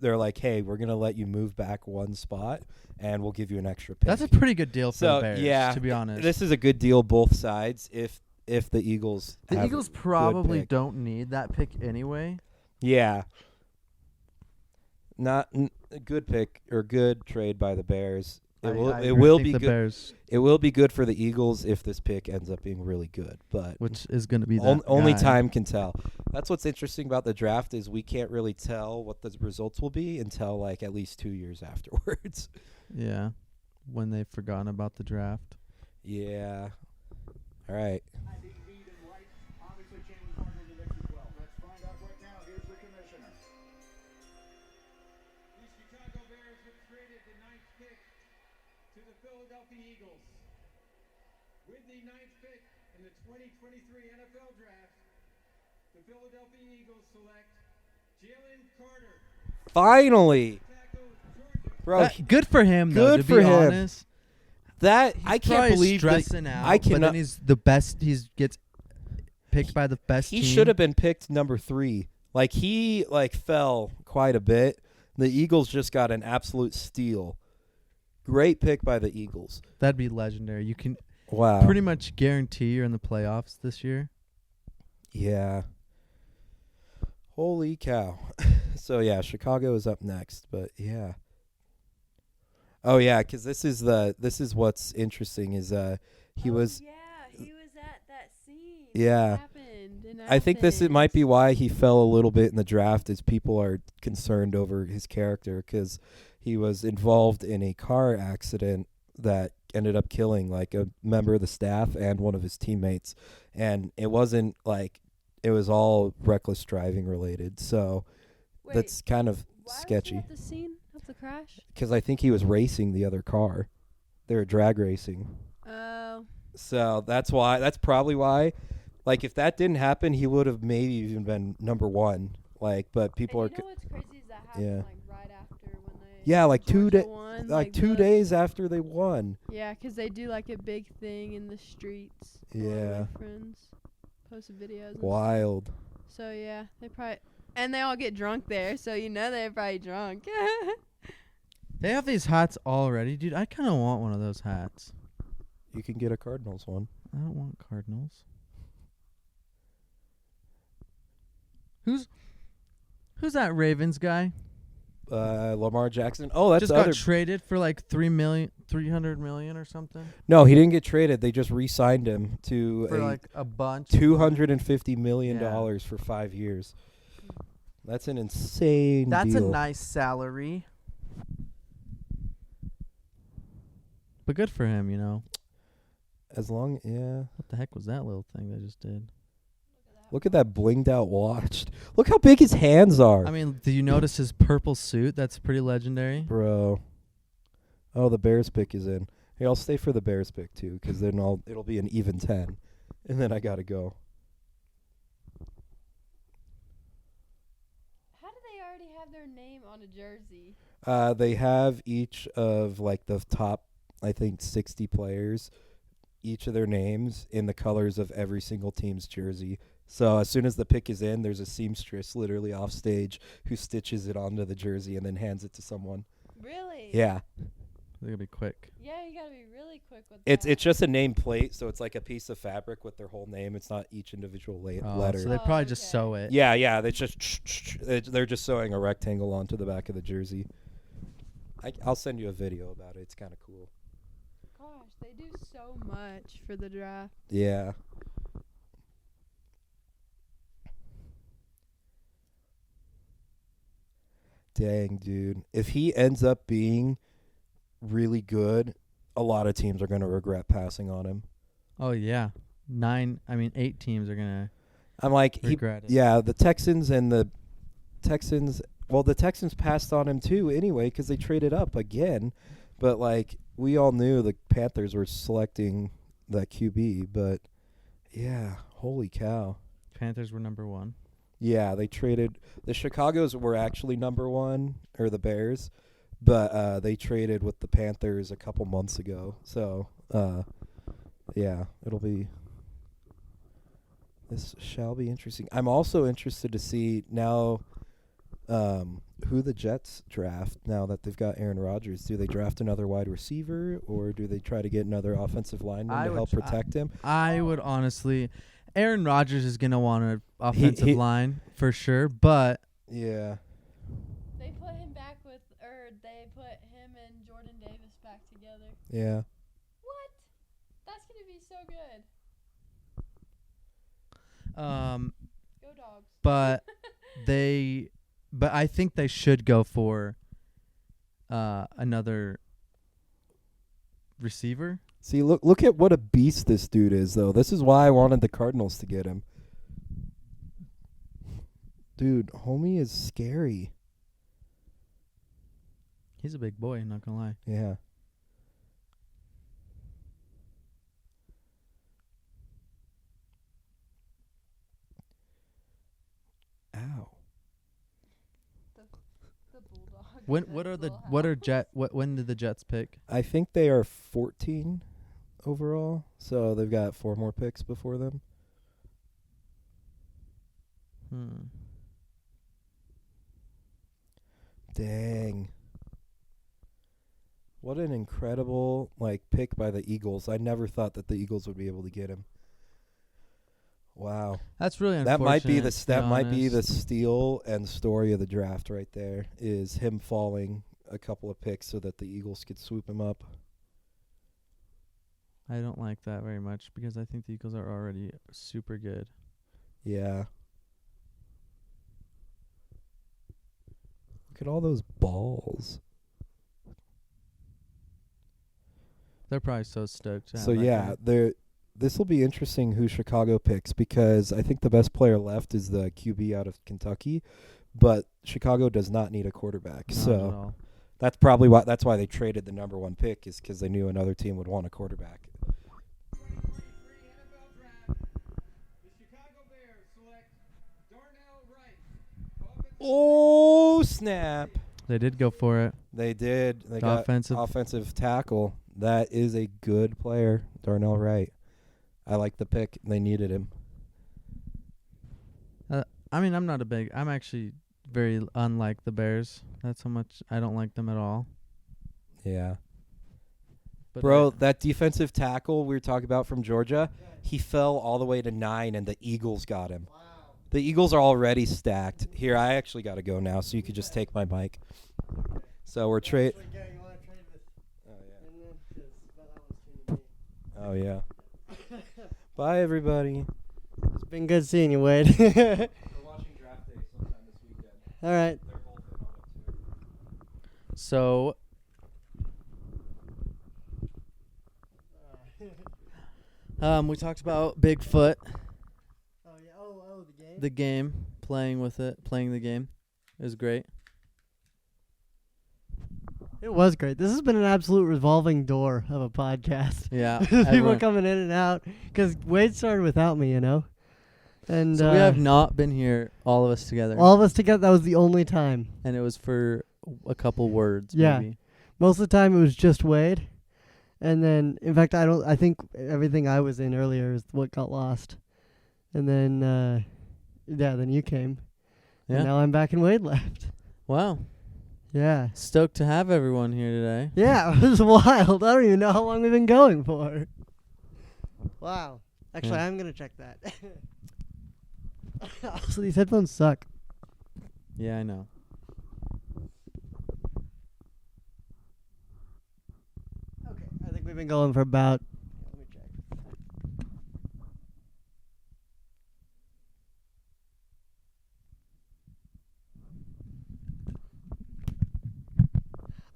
they're like, hey, we're gonna let you move back one spot and we'll give you an extra pick. that's a pretty good deal for So, the Bears, yeah, to be honest. This is a good deal both sides if the Eagles The have Eagles a good probably pick. don't need that pick anyway. Yeah. Not a good pick or good trade by the Bears. I It will think be the good. Bears, It will be good for the Eagles if this pick ends up being really good, but which is going to be that only guy. time can tell. That's what's interesting about the draft is we can't really tell what the results will be until like at least 2 years afterwards. Yeah, when they've forgotten about the draft. Yeah. All right. I think Reed and Wright, obviously James Harden in the mix as well. Let's find out right now. Here's the commissioner. The Chicago Bears have traded the 9th pick to the Philadelphia Eagles. With the 9th pick in the 2023 NFL Draft, the Philadelphia Eagles select Jalen Carter, Finally. tackle, Georgia. Bro, Good for him, though. Good to for be him. honest, that He's I can't probably believe that stressing out. I But cannot then he's the best. He gets picked by the best. He team. should have been picked number 3. Like he fell quite a bit. The Eagles just got an absolute steal. Great pick by the Eagles. That'd be legendary. You can Wow. pretty much guarantee you're in the playoffs this year. Yeah. Holy cow. So yeah, Chicago is up next, but yeah. Oh yeah, cuz this is what's interesting is he was Yeah, he was at that scene. Yeah. What happened in I think this might be Athens. why he fell a little bit in the draft is people are concerned over his character cuz he was involved in a car accident that ended up killing like a member of the staff and one of his teammates, and it wasn't like it was all reckless driving related. So Wait, that's kind of why sketchy. Was he at the scene of the crash? Because I think he was racing the other car. They were drag racing. Oh. So that's why. That's probably why. Like, if that didn't happen, he would have maybe even been number one. Like, but people and are. you know what's crazy is that happened Yeah. like right after when they Yeah, like Georgia won, like 2 the- days after they won. Yeah, 'cause they do like a big thing in the streets. A lot of Yeah. my friends posted videos. And stuff. Wild. So yeah, they probably and they all get drunk there, so you know they're probably drunk. They have these hats already, dude. I kind of want one of those hats. You can get a Cardinals one. I don't want Cardinals. Who's that Ravens guy? Lamar Jackson. Oh, that's Just the got other. traded for like 300 million or something No, he didn't get traded. They just re-signed him to for like a bunch. $250 million Yeah. for 5 years. That's an insane That's deal. a nice salary. But good for him, you know. Yeah. What the heck was that little thing they just did? Look at that blinged out watch. Look how big his hands are. I mean, do you notice his purple suit? That's pretty legendary. Bro. Oh, the Bears pick is in. Hey, I'll stay for the Bears pick too, because then it'll be an even 10, and then I gotta go. How do they already have their name on a jersey? They have each of like the top, I think, 60 players, each of their names in the colors of every single team's jersey. So as soon as the pick is in, there's a seamstress literally off stage who stitches it onto the jersey and then hands it to someone. Really? Yeah. They're gonna be quick. Yeah, you gotta be really quick with It's that. just a name plate, so it's like a piece of fabric with their whole name. It's not each individual letter. So they Oh, probably just okay. sew it. Yeah, they they're just sewing a rectangle onto the back of the jersey. I'll send you a video about it. It's kind of cool. Gosh, they do so much for the draft. Yeah. Dang, dude. If he ends up being really good, a lot of teams are going to regret passing on him. Oh yeah, 8 teams are gonna I'm like, regret it. yeah, the Texans and the Texans. Well, the Texans passed on him too anyway because they traded up again. But like, we all knew the Panthers were selecting that QB. But yeah, holy cow. Panthers were number 1. Yeah, they traded. The Chicagos were actually number 1, or the Bears, but they traded with the Panthers a couple months ago. So, yeah, this shall be interesting. I'm also interested to see now who the Jets draft now that they've got Aaron Rodgers. Do they draft another wide receiver, or do they try to get another offensive lineman to help protect him? I would honestly, Aaron Rodgers is gonna want an offensive line for sure, but Yeah. They put him back they put him and Jordan Davis back together. Yeah. What? That's gonna be so good. Go Dogs. but but I think they should go for another receiver. See, look at what a beast this dude is, though. This is why I wanted the Cardinals to get him. Dude, homie is scary. He's a big boy, not gonna lie. Yeah. Ow. The Bulldogs. When did the Jets pick? I think they are 14 overall, so they've got 4 more picks before them. Dang. What an incredible pick by the Eagles. I never thought that the Eagles would be able to get him. Wow. That's really That might be unfortunate. the steal and story of the draft right there, is him falling a couple of picks so that the Eagles could swoop him up. I don't like that very much because I think the Eagles are already super good. Yeah. Look at all those balls. They're probably so stoked to have So that yeah, guy. this will be interesting who Chicago picks, because I think the best player left is the QB out of Kentucky, but Chicago does not need a quarterback. Not so at all. That's probably why. That's why they traded the number 1 pick, is because they knew another team would want a quarterback. 2023 NFL Draft. The Chicago Bears select Darnell Wright. Offensive Oh snap! They did go for it. They did. They The got offensive tackle. That is a good player, Darnell Wright. I like the pick. They needed him. I mean, I'm actually very unlike the Bears. That's how much I don't like them at all. Yeah. But Bro, that defensive tackle we were talking about from Georgia, he fell all the way to 9, and the Eagles got him. Wow. The Eagles are already stacked. Here, I actually got to go now, so you could just take my mic. So we're trade. Oh, yeah. Bye, everybody. It's been good seeing you, Wade. We're watching draft day sometime this weekend. All right. They're both in on it, too. So we talked about Bigfoot, Oh yeah. Oh, the game. the game, playing the game. It was great. It was great. This has been an absolute revolving door of a podcast. Yeah. People everyone- coming in and out because Wade started without me, you know. And So we have not been here, all of us together, all of us together. That was the only time. and it was for a couple words. Yeah. Maybe. Most of the time it was just Wade. And then, in fact, I think everything I was in earlier is what got lost. And then, then you came. Yeah. And now I'm back and Wade left. Wow. Yeah. Stoked to have everyone here today. Yeah, it was wild. I don't even know how long we've been going for. Wow. Actually, Yeah. I'm going to check that. Also, these headphones suck. Yeah, I know. Okay. I think we've been going for about... Let me check.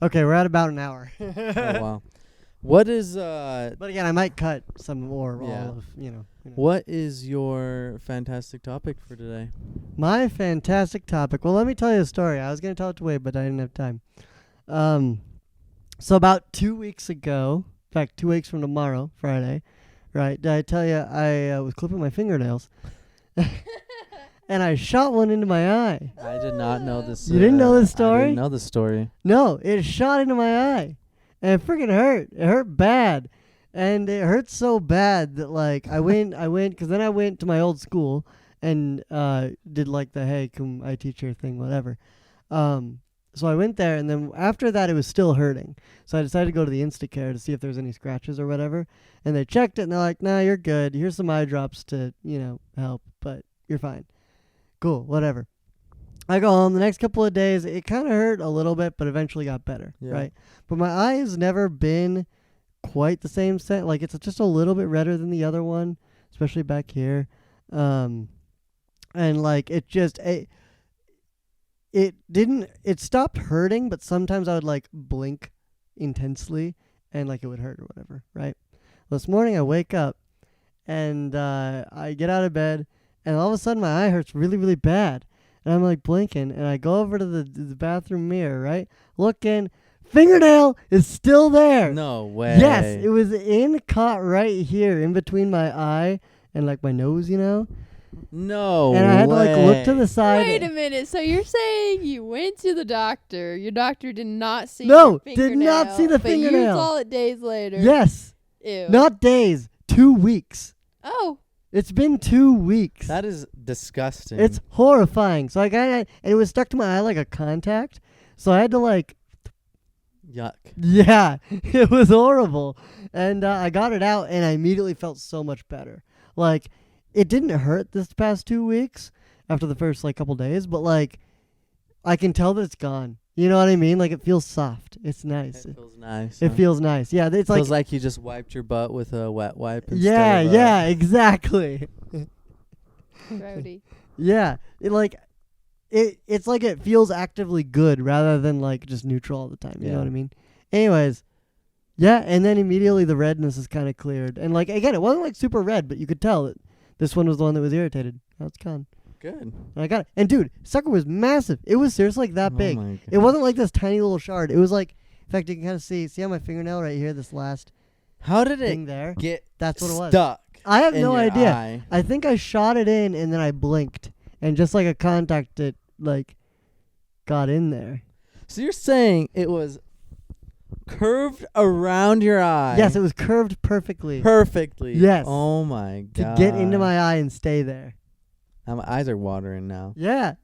Okay, we're at about an hour. Oh wow. What is But again, I might cut some more. Yeah. All of, you know. what is your fantastic topic for today? My fantastic topic. Well, let me tell you a story. I was going to tell it to Wade, but I didn't have time. So about 2 weeks ago, in fact, 2 weeks from tomorrow, Friday, right? Did I tell you I was clipping my fingernails, and I shot one into my eye. I did not know this. You didn't know this I story? didn't know the story. No, it shot into my eye, and it freaking hurt. It hurt bad, and it hurt so bad that like I went, because then I went to my old school and did like the hey, come I teach your thing, whatever. So I went there, and then after that, it was still hurting. So I decided to go to the Instacare to see if there's any scratches or whatever. And they checked it, and they're like, "Nah, you're good. Here's some eye drops to help, but you're fine." Cool, whatever. I go home. The next couple of days, it kind of hurt a little bit, but eventually got better, Yeah. right? But my eye has never been quite the same set. Like, it's just a little bit redder than the other one, especially back here. And, like, it stopped hurting, but sometimes I would, like, blink intensely, and, like, it would hurt or whatever, right? Well, this morning I wake up, and I get out of bed, and all of a sudden my eye hurts really, really bad. And I'm like blinking, and I go over to the bathroom mirror, right? Look in, fingernail is still there. No way. Yes, it was caught right here in between my eye and like my nose, No. And I had to like look to way. the side. Wait a minute. So you're saying you went to the doctor? Your doctor did not see No, your did not see the but you fingernail. saw it days later. Yes, Ew. not days, 2 weeks. Oh. It's been 2 weeks. That is disgusting. It's horrifying. So I got it, and it was stuck to my eye like a contact. So I had to like. yuck. Yeah, it was horrible. And I got it out, and I immediately felt so much better. Like, it didn't hurt this past 2 weeks after the first, like, couple days, but, like, I can tell that it's gone. You know what I mean? Like, it feels soft. It's nice. It feels nice. It huh? feels nice. Yeah, it's feels like... like you just wiped your butt with a wet wipe. Yeah, instead of yeah, exactly. Grody. Yeah, it's like it feels actively good rather than, like, just neutral all the time. You know Yeah. what I mean? Anyways... Yeah, and then immediately the redness is kind of cleared. And, like, again, it wasn't, like, super red, but you could tell that this one was the one that was irritated. Now it's gone. Good. And I got it. And dude, sucker was massive. It was seriously like that Oh big. my It God. wasn't like this tiny little shard. It was like, in fact, you can kind of see on my fingernail right here, this last How did thing it there. get That's what it was. stuck? I have in no your idea. eye? I think I shot it in and then I blinked, and just like a contact, it like got in there. So you're saying it was curved around your eye? Yes, it was curved perfectly perfectly. Yes. Oh my to God. get into my eye and stay there. Now my eyes are watering now. Yeah,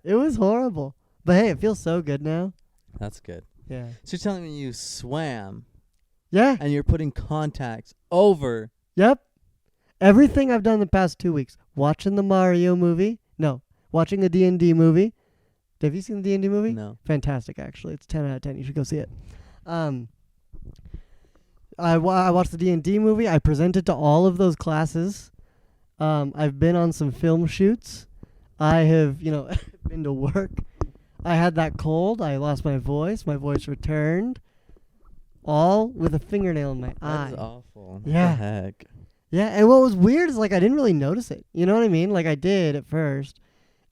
it was horrible. But hey, it feels so good now. That's good. Yeah. So you're telling me you swam Yeah. and you're putting contacts over. Yep. Everything I've done the past 2 weeks. Watching the Mario movie. No. Watching the D&D movie. Have you seen the D&D movie? No. Fantastic, actually. It's 10 out of 10. You should go see it. I watched the D&D movie. I presented to all of those classes. I've been on some film shoots. I have, been to work. I had that cold. I lost my voice. My voice returned. All with a fingernail in my eye. That is awful. Yeah. What the heck? Yeah, and what was weird is like I didn't really notice it. You know what I mean? Like I did at first,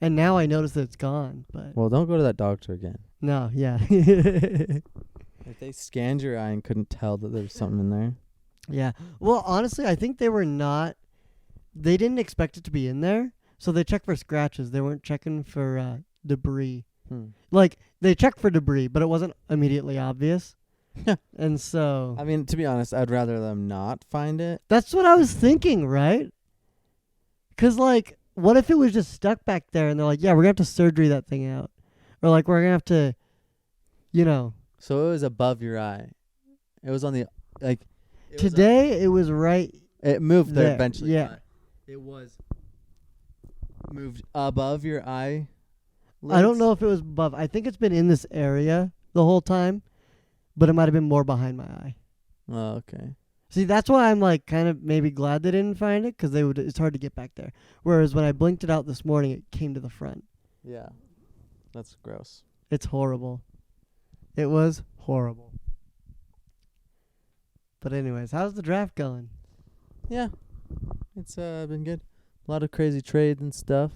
and now I notice that it's gone. But Well, don't go to that doctor again. no, yeah, If they scanned your eye and couldn't tell that there was something in there. yeah. Well, honestly, I think they were not. They didn't expect it to be in there, so they checked for scratches. They weren't checking for debris. Like they checked for debris, but it wasn't immediately obvious. And so I mean, to be honest, I'd rather them not find it. that's what I was thinking, right? 'Cause like, what if it was just stuck back there, and they're like, "Yeah, we're gonna have to surgery that thing out," or like, "We're gonna have to," So it was above your eye. It was on the like. Today it was right. It moved there there, eventually. yeah. but It was moved above your eye. I don't lids. know if it was above. I think it's been in this area the whole time, but it might have been more behind my eye. Oh, okay. See, that's why I'm like kind of maybe glad they didn't find it, 'cause it's hard to get back there. Whereas when I blinked it out this morning, it came to the front. Yeah. That's gross. It's horrible. It was horrible. But anyways, how's the draft going? Yeah. It's been good. A lot of crazy trades and stuff.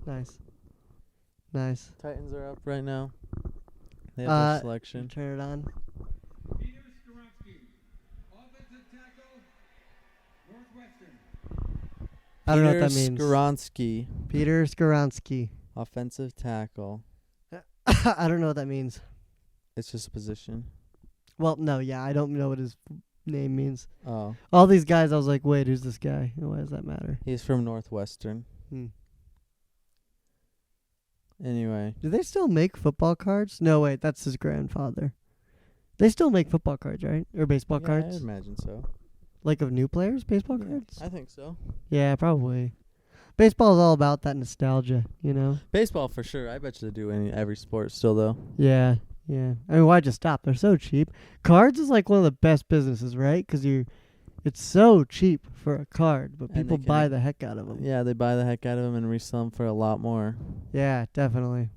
Nice. Titans are up right now. They have their selection. Turn it on. Peter Skoronsky, offensive tackle, Northwestern. I don't know what that Peter means. Skoronsky, Peter Skoronsky. offensive tackle. I don't know what that means. It's just a position. Well, no, yeah, I don't know what his name means. Oh. All these guys, I was like, wait, who's this guy? Why does that matter? He's from Northwestern. Hmm. Anyway. Do they still make football cards? No, wait, that's his grandfather. They still make football cards, right? Or baseball Yeah, cards? I imagine so. Like of new players, baseball Yeah, cards? I think so. Yeah, probably. Baseball is all about that nostalgia, you know? Baseball for sure. I bet you they do every sport still though. Yeah. I mean, why'd you stop? They're so cheap. Cards is like one of the best businesses, right? 'Cause it's so cheap for a card, but And they people can- buy the heck out of them. Yeah, they buy the heck out of them and resell them for a lot more. Yeah, definitely.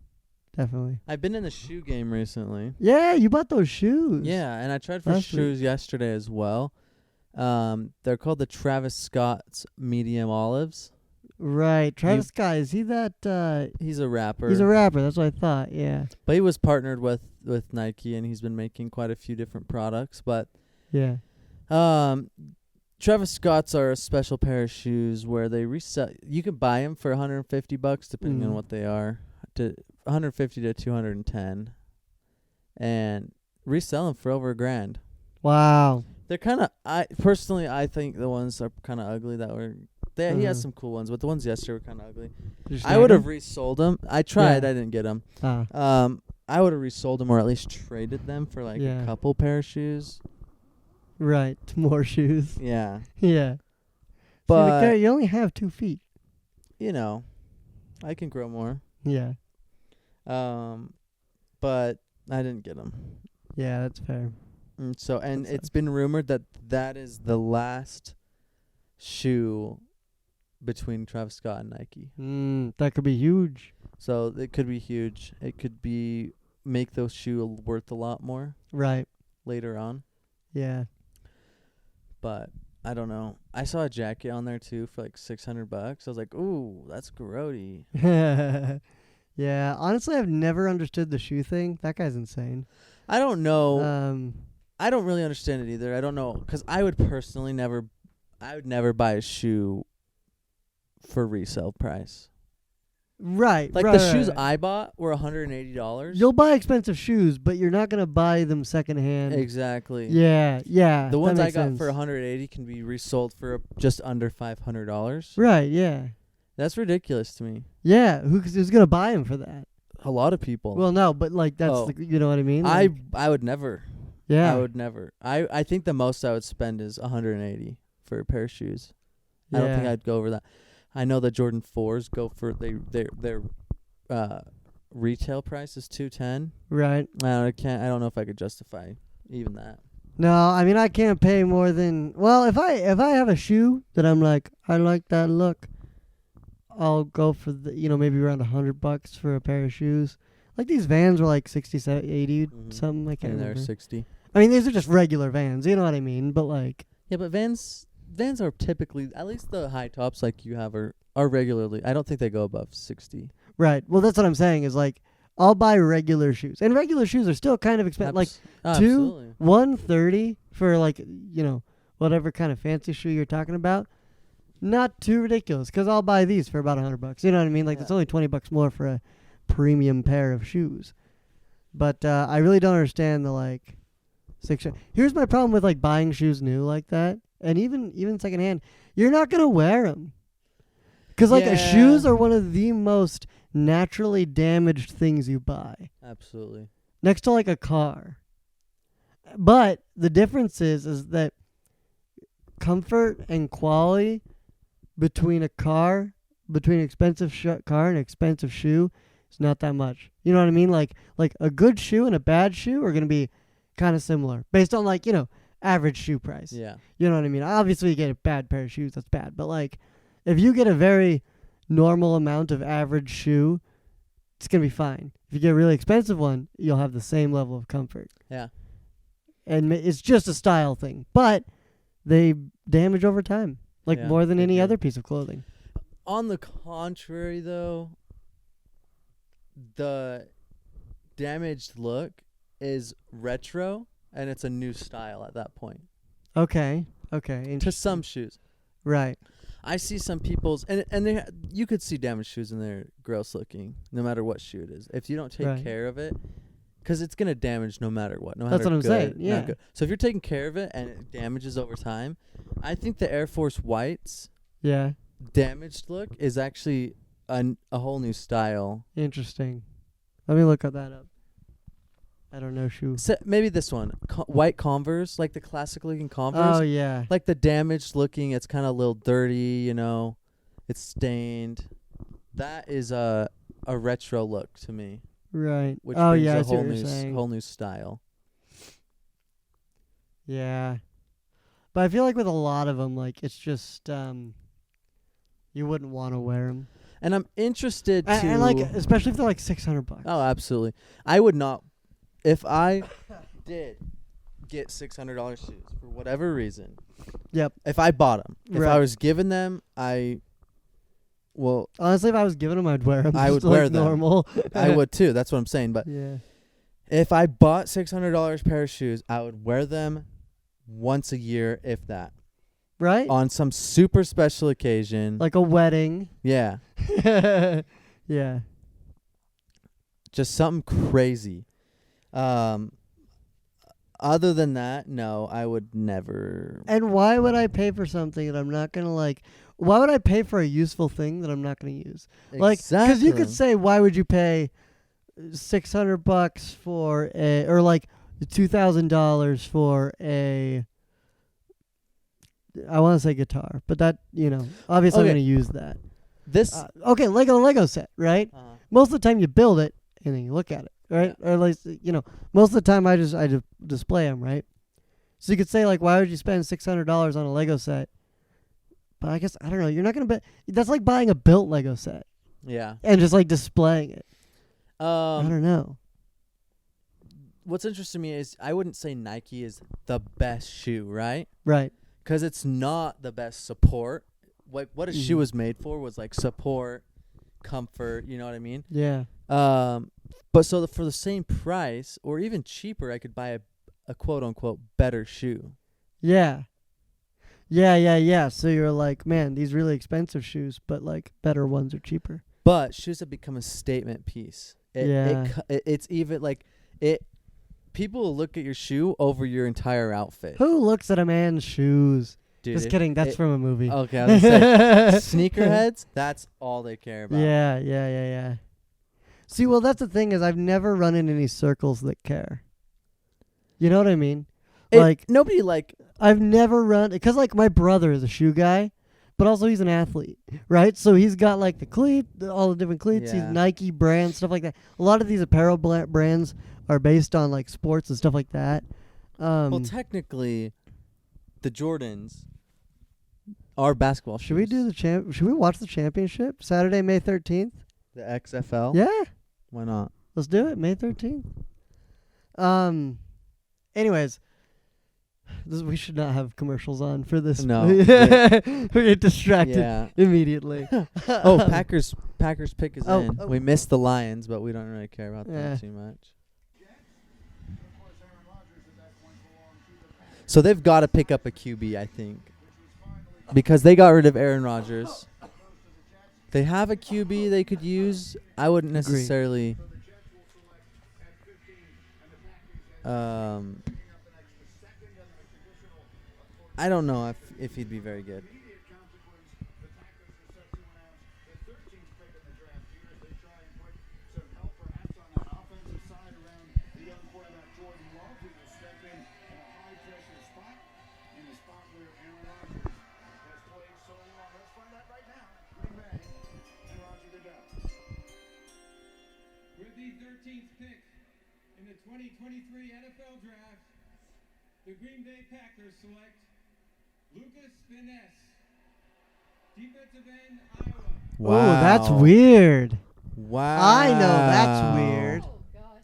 I've been in the shoe game recently. Yeah, you bought those shoes. Yeah, and I tried for That's sweet. shoes yesterday as well. They're called the Travis Scott's Medium Olives. Right. Travis Scott, is he that He's a rapper. he's a rapper, that's what I thought, yeah. But he was partnered with Nike, and he's been making quite a few different products. But Yeah. Travis Scott's are a special pair of shoes where they resell. You can buy them for $150 depending on what they are, to $150 to $210, and resell them for over $1,000. Wow. They're kind of. I think the ones are kind of ugly that were. He has some cool ones, but the ones yesterday were kind of ugly. I would have resold them. I tried. Yeah. I didn't get them. Ah. I would have resold them or at least traded them for like Yeah. a couple pair of shoes. Right. More shoes. Yeah, Yeah. but you only have 2 feet. I can grow more. Yeah. But I didn't get them. Yeah, that's fair. It's That it's been rumored that is the last shoe between Travis Scott and Nike. That could be huge. So it could be huge. It could make those shoes worth a lot more Right. later on. Yeah. But I don't know. I saw a jacket on there too for like $600. I was like, ooh, that's grody. Yeah, honestly, I've never understood the shoe thing. That guy's insane. I don't know. Um, I don't really understand it either. I don't know, because I would personally never buy a shoe for resale price. right, Like right, the right, shoes right. I bought were $180. You'll buy expensive shoes, but you're not gonna buy them secondhand. Exactly. Yeah, yeah. The ones that I makes got sense. for $180 can be resold for just under $500. Right, yeah. That's ridiculous to me. Yeah, who's gonna buy them for that? A lot of people. Well, no, but like that's Oh. you know what I mean? I Like, would never. yeah. I would never. I think the most I would spend is $180 for a pair of shoes. I don't think Yeah. I'd go over that. I know the Jordan 4s go for their retail price is $210. Right. I don't know if I could justify even that. No, I mean I can't pay more than if I have a shoe that I'm like I like that look, I'll go for maybe around $100 for a pair of shoes. Like these Vans were like 60, 80 Mhm. something. I can't And they're remember. 60. I mean these are just regular Vans. You know what I mean? But like Yeah, but Vans are typically, at least the high tops like you have are regularly. I don't think they go above 60. right. Well, that's what I'm saying is like I'll buy regular shoes, and regular shoes are still kind of expensive. Like Absolutely. $130 for like whatever kind of fancy shoe you're talking about. Not too ridiculous, because I'll buy these for about $100. You know what I mean? Like it's Yeah. only $20 more for a premium pair of shoes. But I really don't understand the like Here's my problem with like buying shoes new like that, and even secondhand. You're not gonna wear them, because like Yeah. shoes are one of the most naturally damaged things you buy, Absolutely. next to like a car. But the difference is that comfort and quality between an expensive car and an expensive shoe is not that much. You know what I mean? Like a good shoe and a bad shoe are going to be kind of similar based on like, average shoe price. Yeah. You know what I mean? Obviously you get a bad pair of shoes, that's bad. But like if you get a very normal amount of average shoe, it's going to be fine. If you get a really expensive one, you'll have the same level of comfort. Yeah. And it's just a style thing, but they damage over time, like Yeah, more than they any do. other piece of clothing. On the contrary, though, the damaged look is retro, and it's a new style at that point. Okay. To Interesting. some shoes. Right. I see some people's, and you could see damaged shoes and they're gross looking, no matter what shoe it is. If you don't take Right. care of it, because it's going to damage no matter what. No That's matter what I'm good, saying, not yeah. good. So if you're taking care of it and it damages over time, I think the Air Force Whites Yeah. damaged look is actually a whole new style. Interesting. Let me look at that up. I don't know shoe. So maybe this one, white Converse, like the classic looking Converse. Oh yeah. Like the damaged looking, it's kind of a little dirty, it's stained. That is a retro look to me, Right. which Oh brings yeah. I a see whole what you're saying. whole new style. Yeah. But I feel like with a lot of them, like it's just you wouldn't want to wear them, And I'm interested to and like especially if they're like $600. Oh, absolutely. I would not, if I did get $600 shoes for whatever reason. Yep. If I bought them, if Right. I was given them, well, Honestly, if I was given them, I'd wear them. I would wear them. normal. I would too. That's what I'm saying. But Yeah. if I bought $600 pair of shoes, I would wear them once a year, if that, Right. on some super special occasion. Like a wedding. Yeah, Yeah. just something crazy. Other than that, no, I would never. And why would I pay for something that I'm not gonna like? Why would I pay for a useful thing that I'm not gonna use? Like, because you could say, why would you pay $600 for or like $2,000 for a? I want to say guitar, but that obviously I'm Okay. gonna use that. This. Okay, Lego set, right? Uh-huh. Most of the time you build it and then you look at it, right? Or at least most of the time I just display them, right? So you could say like, why would you spend $600 on a Lego set? But I guess I don't know. You're not gonna that's like buying a built Lego set Yeah. and just like displaying it. I Um. don't know. What's interesting to me is I wouldn't say Nike is the best shoe, right? Right. because it's not the best support. What a shoe Mhm. was made for was like support, comfort. You know what I mean? Yeah. But so for the same price or even cheaper, I could buy a quote unquote better shoe. Yeah. Yeah. So you're like, man, these really expensive shoes, but like better ones are cheaper. But shoes have become a statement piece. Yeah. It's even like it. People will look at your shoe over your entire outfit. Who looks at a man's shoes? Dude, Just kidding. That's from a movie. Okay, I was gonna say sneakerheads. That's all they care about. Yeah. See, well, that's the thing is I've never run in any circles that care. You know what I mean? Nobody like. I've never run because like my brother is a shoe guy, but also he's an athlete, right? So he's got like the cleat, all the different cleats. He's Yeah. Nike brand stuff like that. A lot of these apparel brands are based on like sports and stuff like that. Well, technically, the Jordans are basketball shoes. Should we do Should we watch the championship Saturday, May 13th? the XFL? Yeah, Why not? let's do it, May 13th. Anyways, we should not have commercials on for this. No. we get distracted Yeah. immediately. Oh, Packers pick is Oh, in. oh. We missed the Lions, but we don't really care about Yeah. them too much. So they've got to pick up a QB, I think, because they got rid of Aaron Rodgers. They have a QB they could use. I wouldn't Agree. necessarily. I don't know if he'd be very good. With the 13th pick in the 2023 NFL Draft, the Green Bay Packers select Lucas Finesse, defensive end, Iowa. Oh, that's Wow. weird. Wow. I know that's weird. Oh gosh,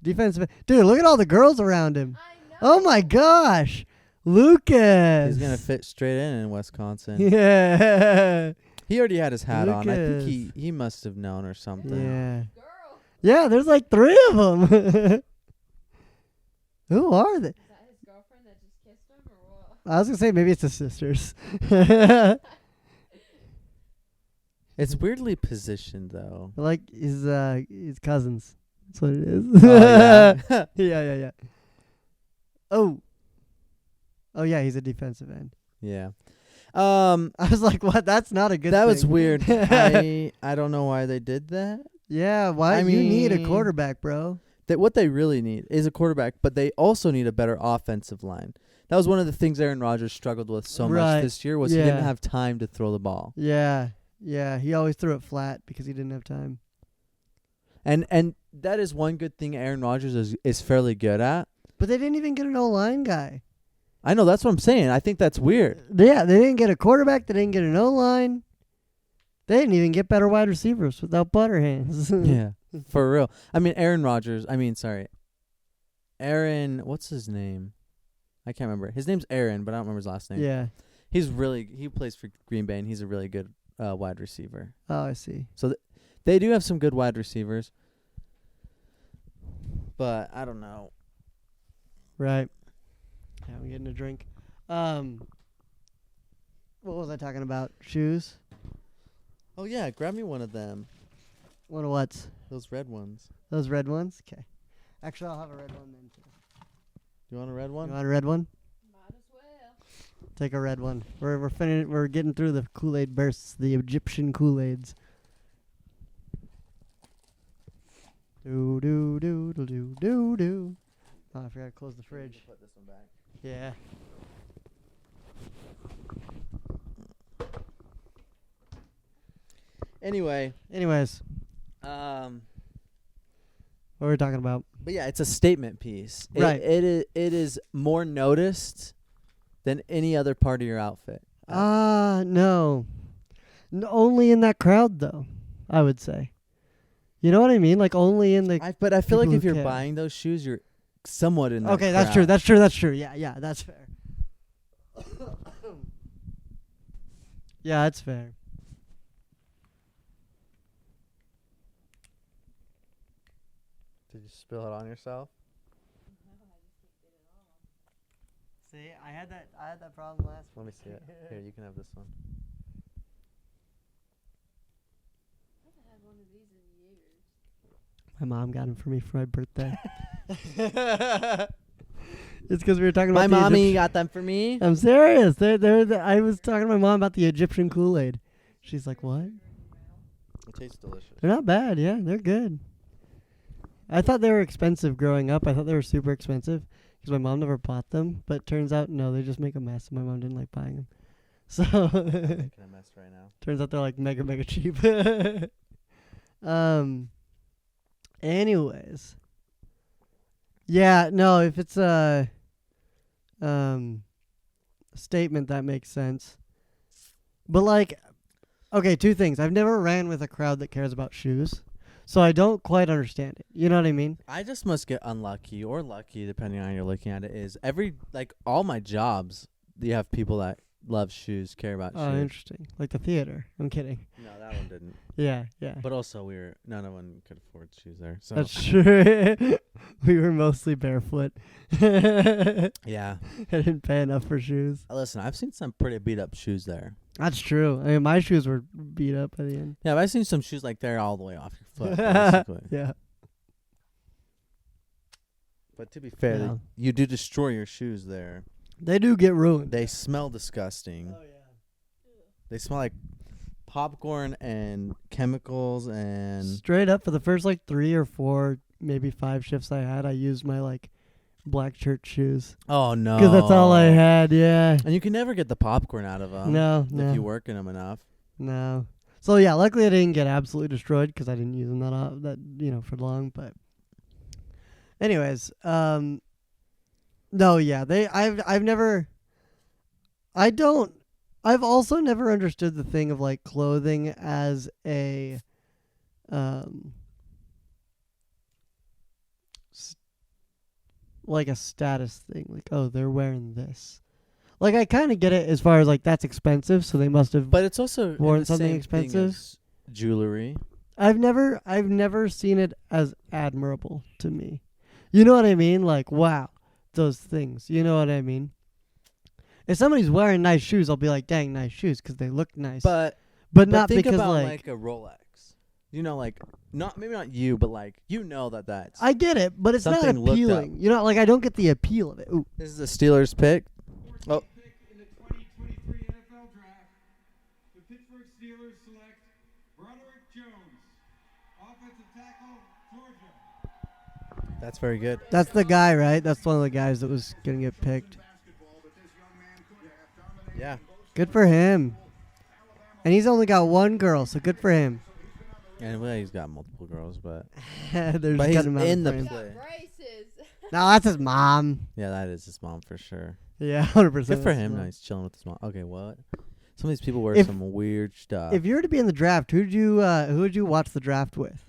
Defensive. Dude, look at all the girls around him. I know. Oh my gosh. Lucas. He's gonna fit straight in Wisconsin. Yeah. He already had his hat on. I think Lucas. he must have known or something. Yeah. Girl, Yeah, there's like 3 of them. Who are they? is that his girlfriend that just kissed him or what? I was going to say maybe it's his sisters. It's weirdly positioned though. Like his cousins. That's what it is. Oh, yeah. Yeah. Oh, yeah, he's a defensive end. Yeah. I was like, what? That's not a good That thing. was weird. I don't know why they did that. Yeah, why? I You need a mean- quarterback, bro. What they really need is a quarterback, but they also need a better offensive line. That was one of the things Aaron Rodgers struggled with so Right. much this year was he Yeah. didn't have time to throw the ball. Yeah. He always threw it flat because he didn't have time. And that is one good thing Aaron Rodgers is fairly good at. But they didn't even get an O-line guy. I know, that's what I'm saying. I think that's weird. Yeah, they didn't get a quarterback. They didn't get an O-line. They didn't even get better wide receivers without Butterhands. Yeah. For real. I mean, Aaron, what's his name? I can't remember. His name's Aaron, but I don't remember his last name. Yeah. He plays for Green Bay, and he's a really good wide receiver. Oh, I see. They do have some good wide receivers. But I don't know. Right. Yeah, I'm getting a drink. What was I talking about? Shoes? Oh, yeah. Grab me one of them. One of what? Those red ones. Those red ones? Okay. Actually, I'll have a red one then, too. You want a red one? You want a red one? Might as well. Take a red one. We're getting through the Kool-Aid bursts, the Egyptian Kool-Aids. Do do do do do do do. Oh, I forgot to close the fridge. Put this one back. Yeah. Anyway, Anyways, what were we talking about? but yeah, it's a statement piece. Right. It is more noticed than any other part of your outfit. No. Only in that crowd, though, I would say. You know what I mean? Like, only in the... But I feel like people if who you're care. buying those shoes, you're somewhat in that Okay, crowd. that's true. Yeah, that's fair. Yeah, that's fair. Did you spill it on yourself? See, I had that problem last. Let me see it. Here, you can have this one. My mom got him for me for my birthday. It's because we were talking My about the mommy got them for me. I'm serious. I was talking to my mom about the Egyptian Kool-Aid. She's like, "What?" It tastes delicious. They're not bad. Yeah, they're good. I thought they were expensive growing up. I thought they were super expensive because my mom never bought them. But turns out, no, they just make a mess. And my mom didn't like buying them. So I'm making a mess right now. turns out they're like mega cheap. Anyways. Yeah, no, if it's a statement that makes sense. But like, okay, two things. I've never ran with a crowd that cares about shoes. So I don't quite understand it. You know what I mean? I just must get unlucky or lucky, depending on how you're looking at it. Is all my jobs, you have people that love shoes, care about Oh, shoes. interesting. Like the theater. I'm kidding. No, that one didn't. Yeah. But also, none of one could afford shoes there. So That's true. We were mostly barefoot. yeah. I didn't pay enough for shoes. Listen, I've seen some pretty beat up shoes there. That's true. I mean, my shoes were beat up at the end. Yeah, but I've seen some shoes like they're all the way off your foot, basically. Yeah. But to be fair, Yeah. you do destroy your shoes there. They do get ruined. They smell disgusting. yeah. They smell like popcorn and chemicals and Straight up, for the first like 3 or 4, maybe 5 shifts I had, I used my like black church shoes. oh no, Because that's all I had, yeah. And you can never get the popcorn out of them. No, if you work in them enough. No. So yeah, luckily I didn't get absolutely destroyed because I didn't use them for long. But anyways, no, yeah, I've also never understood the thing of like clothing as a like a status thing. Like, oh, they're wearing this. Like, I kind of get it as far as like that's expensive, so they must have. But it's also Worn the something same expensive? thing as jewelry. I've never seen it as admirable to me. You know what I mean? Like, wow, those things. You know what I mean? If somebody's wearing nice shoes, I'll be like, dang, nice shoes, because they look nice. But not think because about like a Rolex. You know, like maybe not you, but like that's. I get it, but it's not something looked appealing. You know, like I don't get the appeal of it. Ooh. This is the Steelers pick. 14th Oh. pick in the 2023 NFL Draft, the Pittsburgh Steelers select Broderick Jones, offensive tackle, Georgia. That's very good. That's the guy, right? That's one of the guys that was gonna get picked. Yeah. Good for him. And he's only got one girl, so good for him. And well, he's got multiple girls, but There's but he's cut him out in the frame. play. Braces. No, that's his mom. Yeah, that is his mom for sure. Yeah, 100%. Good for that's his him. mom. No, he's chilling with his mom. Okay, what? Some of these people wear If- some weird stuff. If you were to be in the draft, who would you watch the draft with?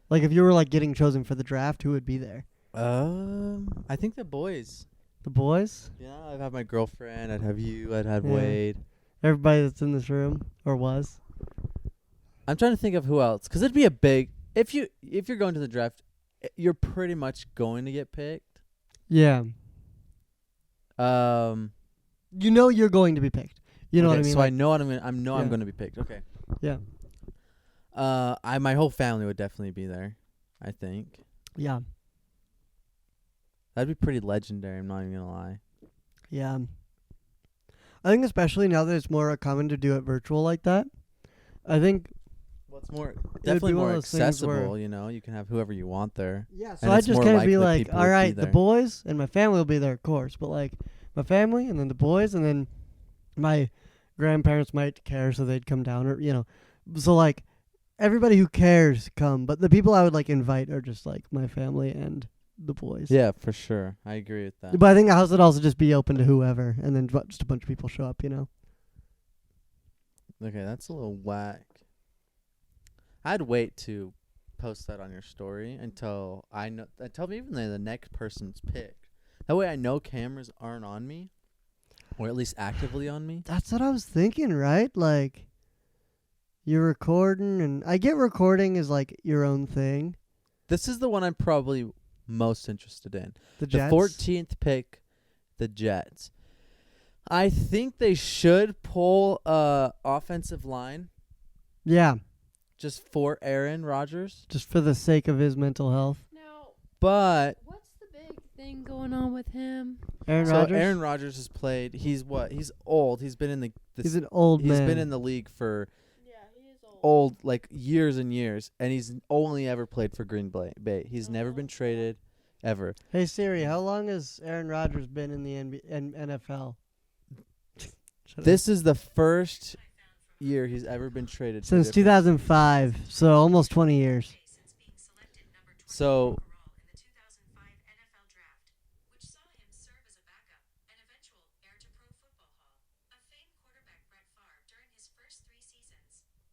Like, if you were like getting chosen for the draft, who would be there? I think the boys. The boys? Yeah, I'd have my girlfriend. I'd have you. I'd have Yeah. Wade. Everybody that's in this room or was? I'm trying to think of who else, because it'd be a big. If you're going to the draft, you're pretty much going to get picked. Yeah. You know you're going to be picked. You know what I mean? So I know what I'm gonna. I'm Yeah. going to be picked. Okay. Yeah. My whole family would definitely be there. I think Yeah. that'd be pretty legendary. I'm not even gonna lie. Yeah. I think especially now that it's more common to do it virtual like that. I think. Well, it's more be definitely one more of those things where- accessible. You know, you can have whoever you want there. Yeah. So And I it's just more kind of be likely like, people all would be right, the there. boys and my family will be there, of course, but like my family and then the boys and then my grandparents might care, so they'd come down, or so like everybody who cares come, but the people I would like invite are just like my family and the boys. Yeah, for sure. I agree with that. But I think the house would also just be open to whoever, and then just a bunch of people show up. Okay, that's a little whack. I'd wait to post that on your story until I know. Until even the next person's picked. That way, I know cameras aren't on me. Or at least actively on me. That's what I was thinking, right? Like, you're recording, and I get recording is like your own thing. This is the one I'm probably most interested in. The The Jets. 14th pick, the Jets. I think they should pull offensive line Yeah, just for Aaron Rodgers. just for the sake of his mental health. Now, But what's the big thing going on with him? Aaron so Rodgers. Aaron Rodgers has played. He's what? He's old. He's been in the. He's an old he's man. been in the league for Yeah, he is old, like years and years, and he's only ever played for Green Bay. He's never been traded, ever. Hey Siri, how long has Aaron Rodgers been in the NFL? Shut This is the first year he's ever been traded. to Since different- 2005, so almost 20 years. So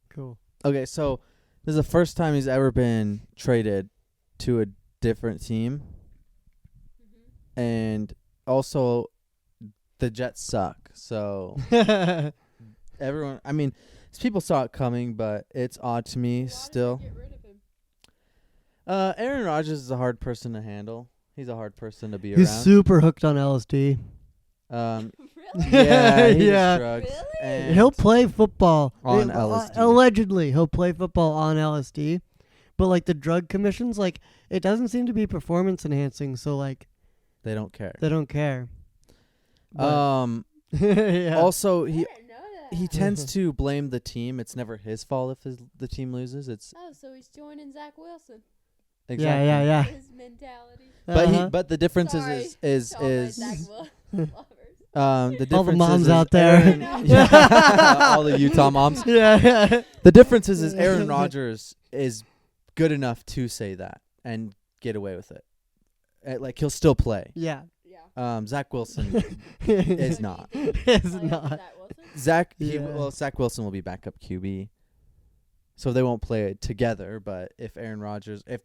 Cool. okay, so this is the first time he's ever been traded to a different team, and also the Jets suck. So everyone, I mean, people saw it coming, but it's odd to me still. Get rid of him. Aaron Rodgers is a hard person to handle. He's a hard person to be He's around. super hooked on LSD. Really? Yeah, he does Yeah. drugs. Really? And He'll play football On Uh, LSD. Allegedly, he'll play football on LSD. But like the drug commissions, like it doesn't seem to be performance enhancing, so like they don't care. they don't care. But- yeah. Also, I he didn't know that. he tends to blame the team. It's never his fault if the team loses. It's Oh, so he's joining Zach Wilson. exactly. Yeah. His mentality. Uh-huh. But the difference Sorry is to all my Zach Wilson lovers. the difference All the moms is out there. Aaron- yeah, all the Utah moms. yeah. The difference is Aaron Rodgers is good enough to say that and get away with it. Like he'll still play. Yeah. Yeah. Zach Wilson is not. It's Oh, yeah, not. Zach Wilson? Yeah. Zach Wilson will be backup QB. So they won't play it together, but if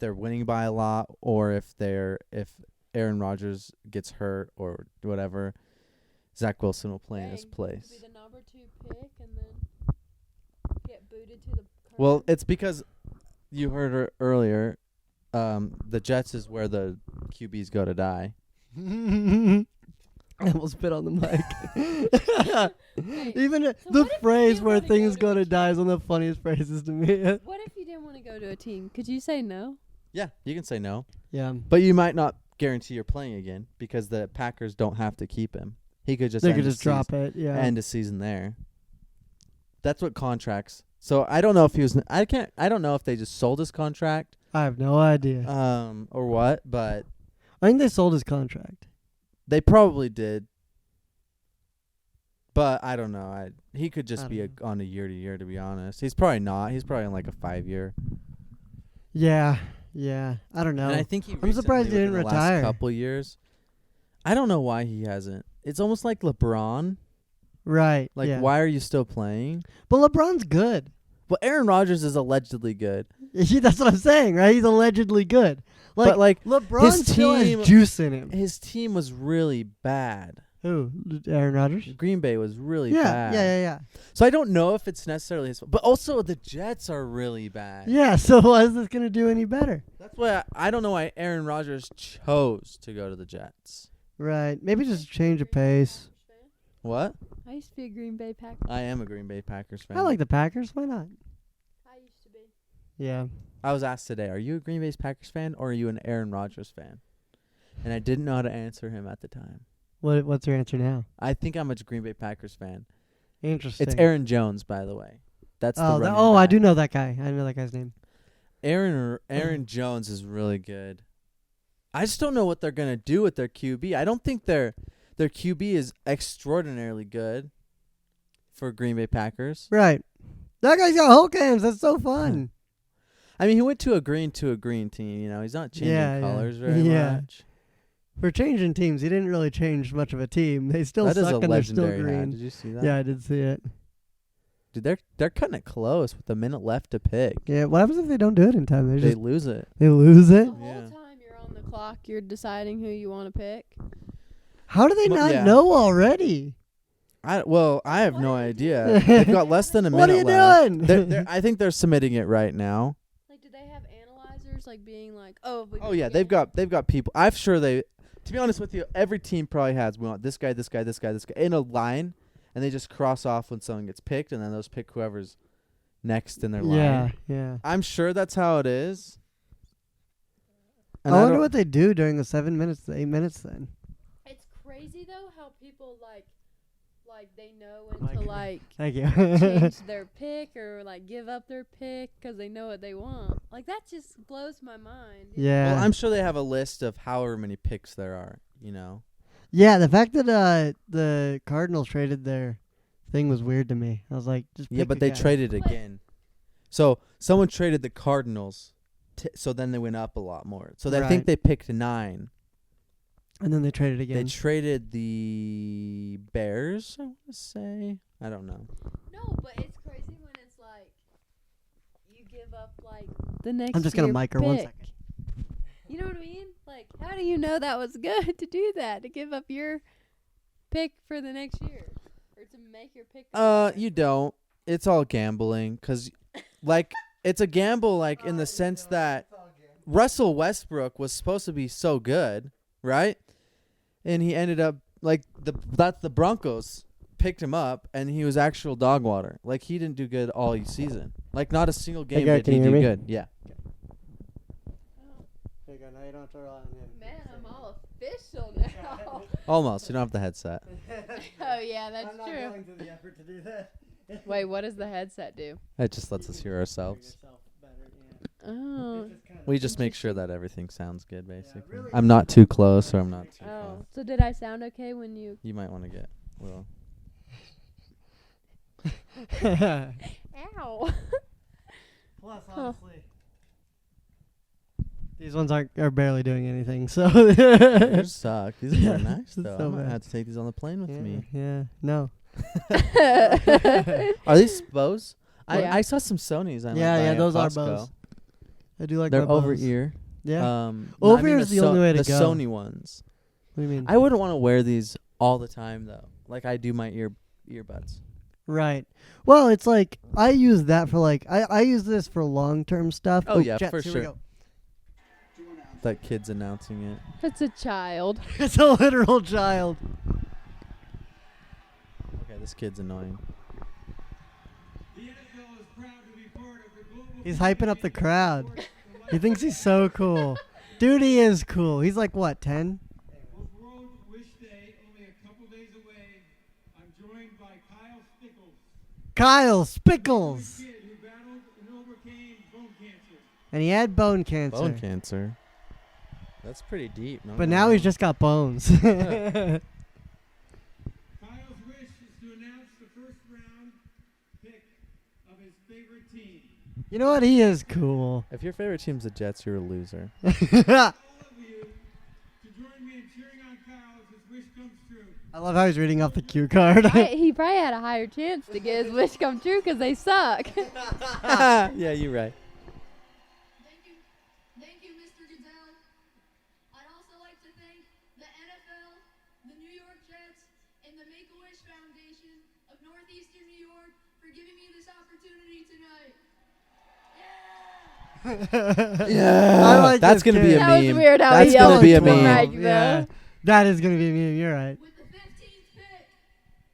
they're winning by a lot, or if Aaron Rodgers gets hurt or whatever, Zach Wilson will play in his Dang, place. to be the number 2 pick and then get booted to the Well, curb. it's because you heard earlier, the Jets is where the QBs go to die. I almost spit on the mic. Hey, Even so the what if you phrase do where wanna things go go to to a die is one of the funniest phrases to me. What if you didn't want to go to a team? Could you say no? Yeah, you can say no, Yeah. but you might not guarantee you're playing again because the Packers don't have to keep him. He could just They end could the just drop it. Yeah. end a season there. That's what contracts. So I don't know if he was. I don't know if they just sold his contract, I have no idea. or what. But I think they sold his contract. they probably did. But I don't know. He could just I be don't on a year to year. To be honest, he's probably not. He's probably on like a 5-year. Yeah. Yeah. I don't know. And I think he. I'm surprised he recently, didn't within the retire. Last couple years. I don't know why he hasn't. It's almost like LeBron. Right. Like, yeah. why are you still playing? But LeBron's good. Well, Aaron Rodgers is allegedly good. That's what I'm saying, right? He's allegedly good. Like, But, like, LeBron his still team- has juice in him. His team was really bad. Who? Aaron Rodgers? Green Bay was really Yeah. bad. Yeah. So I don't know if it's necessarily his fault. But also the Jets are really bad. Yeah. So why is this gonna do any better? That's why I don't know why Aaron Rodgers chose to go to the Jets. Right. Maybe just change of pace. What? I used to be a Green Bay Packer. I am a Green Bay Packers fan. I like the Packers. Why not? I used to be. Yeah. I was asked today, are you a Green Bay Packers fan or are you an Aaron Rodgers fan? And I didn't know how to answer him at the time. What's your answer now? I think I'm a Green Bay Packers fan. Interesting. It's Aaron Jones, by the way. That's the Oh, running I back. do know that guy. I know that guy's name. Aaron Jones is really good. I just don't know what they're gonna do with their QB. I don't think their QB is extraordinarily good for Green Bay Packers. Right. That guy's got Hulk hands. That's so fun. I mean, he went to a green team. You know, he's not changing Yeah, yeah. colors very Yeah. much. For changing teams, he didn't really change much of a team. They still That is suck a and they're still legendary hat. green. Did you see that? Yeah, I did see it. Dude, they're cutting it close with a minute left to pick. Yeah, what happens if they don't do it in time? They They just lose it. they lose it. The whole Yeah. time you're on the clock, you're deciding who you want to pick. How do they Well, not yeah. know already? I have no idea. They've got less than a What are minute you left. doing? I think they're submitting it right now. Like, do they have analyzers like being like, oh, Oh yeah, they've got people. I'm sure they. To be honest with you, every team probably has. We want this guy, this guy, this guy, this guy in a line, and they just cross off when someone gets picked, and then those pick whoever's next in their line. Yeah. I'm sure that's how it is. I And wonder don't- what they do during the 7 minutes, the 8 minutes then. It's crazy though how people like they know when to like Thank you. change their pick or like give up their pick because they know what they want. Like that just blows my mind. Yeah. Well, I'm sure they have a list of however many picks there are. You know. Yeah, the fact that the Cardinals traded their thing was weird to me. I was like, just Yeah, pick but a they guy. traded again. So someone traded the Cardinals. So then they went up a lot more. So I think Right. they picked 9. And then they traded They again. traded the Bears, I want to say. I don't know. No, but it's crazy when it's like you give up like the next. I'm just gonna year mic her 1 pick. second. You know what I mean? Like, how do you know that was good to do that? To give up your pick for the next year, or to make your pick? You don't. It's all gambling, 'cause like it's a gamble, like in the sense that Russell Westbrook was supposed to be so good, right? And he ended up like the Broncos picked him up, and he was actual dog water. Like he didn't do good all season. Like not a single game guy, did can he you do hear me? good. Yeah. There you go. Now you don't have to rely on him. Man, I'm all official now. Almost. You don't have the headset. Oh yeah, that's true. through the effort to do that. Wait, what does the headset do? It just lets us hear ourselves. Oh. We just make sure that everything sounds good, basically. really I'm not too close, or I'm not too Oh. far. So did I sound okay when you? You might want to get a little. Ow. Plus, Huh. honestly, these ones are barely doing anything. So Yours suck. These are Yeah, really nice, it's though. so I'm gonna bad. have to take these on the plane with me. Yeah. No. Are these Bose? Yeah. I saw some Sonys. I might Yeah, buy yeah, at those are Costco. Bose. I do like. They're my over Bose. ear. Yeah. No, Over I mean ear is the only way to the go. Sony ones. What do you mean? I wouldn't want to wear these all the time though. Like I do my earbuds. Right. Well, it's like I use that for like I use this for long term stuff. Oh, yeah, Jets, for here we sure. go. That kid's announcing it. It's a child. It's a literal child. Okay, this kid's annoying. The NFL is proud to be part of the global He's hyping up the crowd. sports, the He thinks he's so cool. Dude, he is cool. He's like what, 10? With World Wish Day only a couple days away, I'm joined by Kyle Stickles, Kyle Spickles. kid who battled and overcame bone cancer. And he had bone cancer. Bone cancer. That's pretty deep. No, But now he's just got bones. Kyle's wish is to announce the first round pick of his favorite team. You know what? He is cool. If your favorite team's the Jets, you're a loser. All of you to join me in cheering on Kyle as his wish comes true. I love how he's reading off the cue card. He probably had a higher chance to get his wish come true because they suck. Yeah, you're right. Thank you, Mr. Goodell. I'd also like to thank the NFL, the New York Jets, and the Make-A-Wish Foundation of Northeastern New York for giving me this opportunity tonight. Yeah, I like that's this gonna be a kid. That was meme. weird how That's he gonna yelled be a into the meme. mic, though. Yeah. That is going to be a meme. You're right. With the 15th pick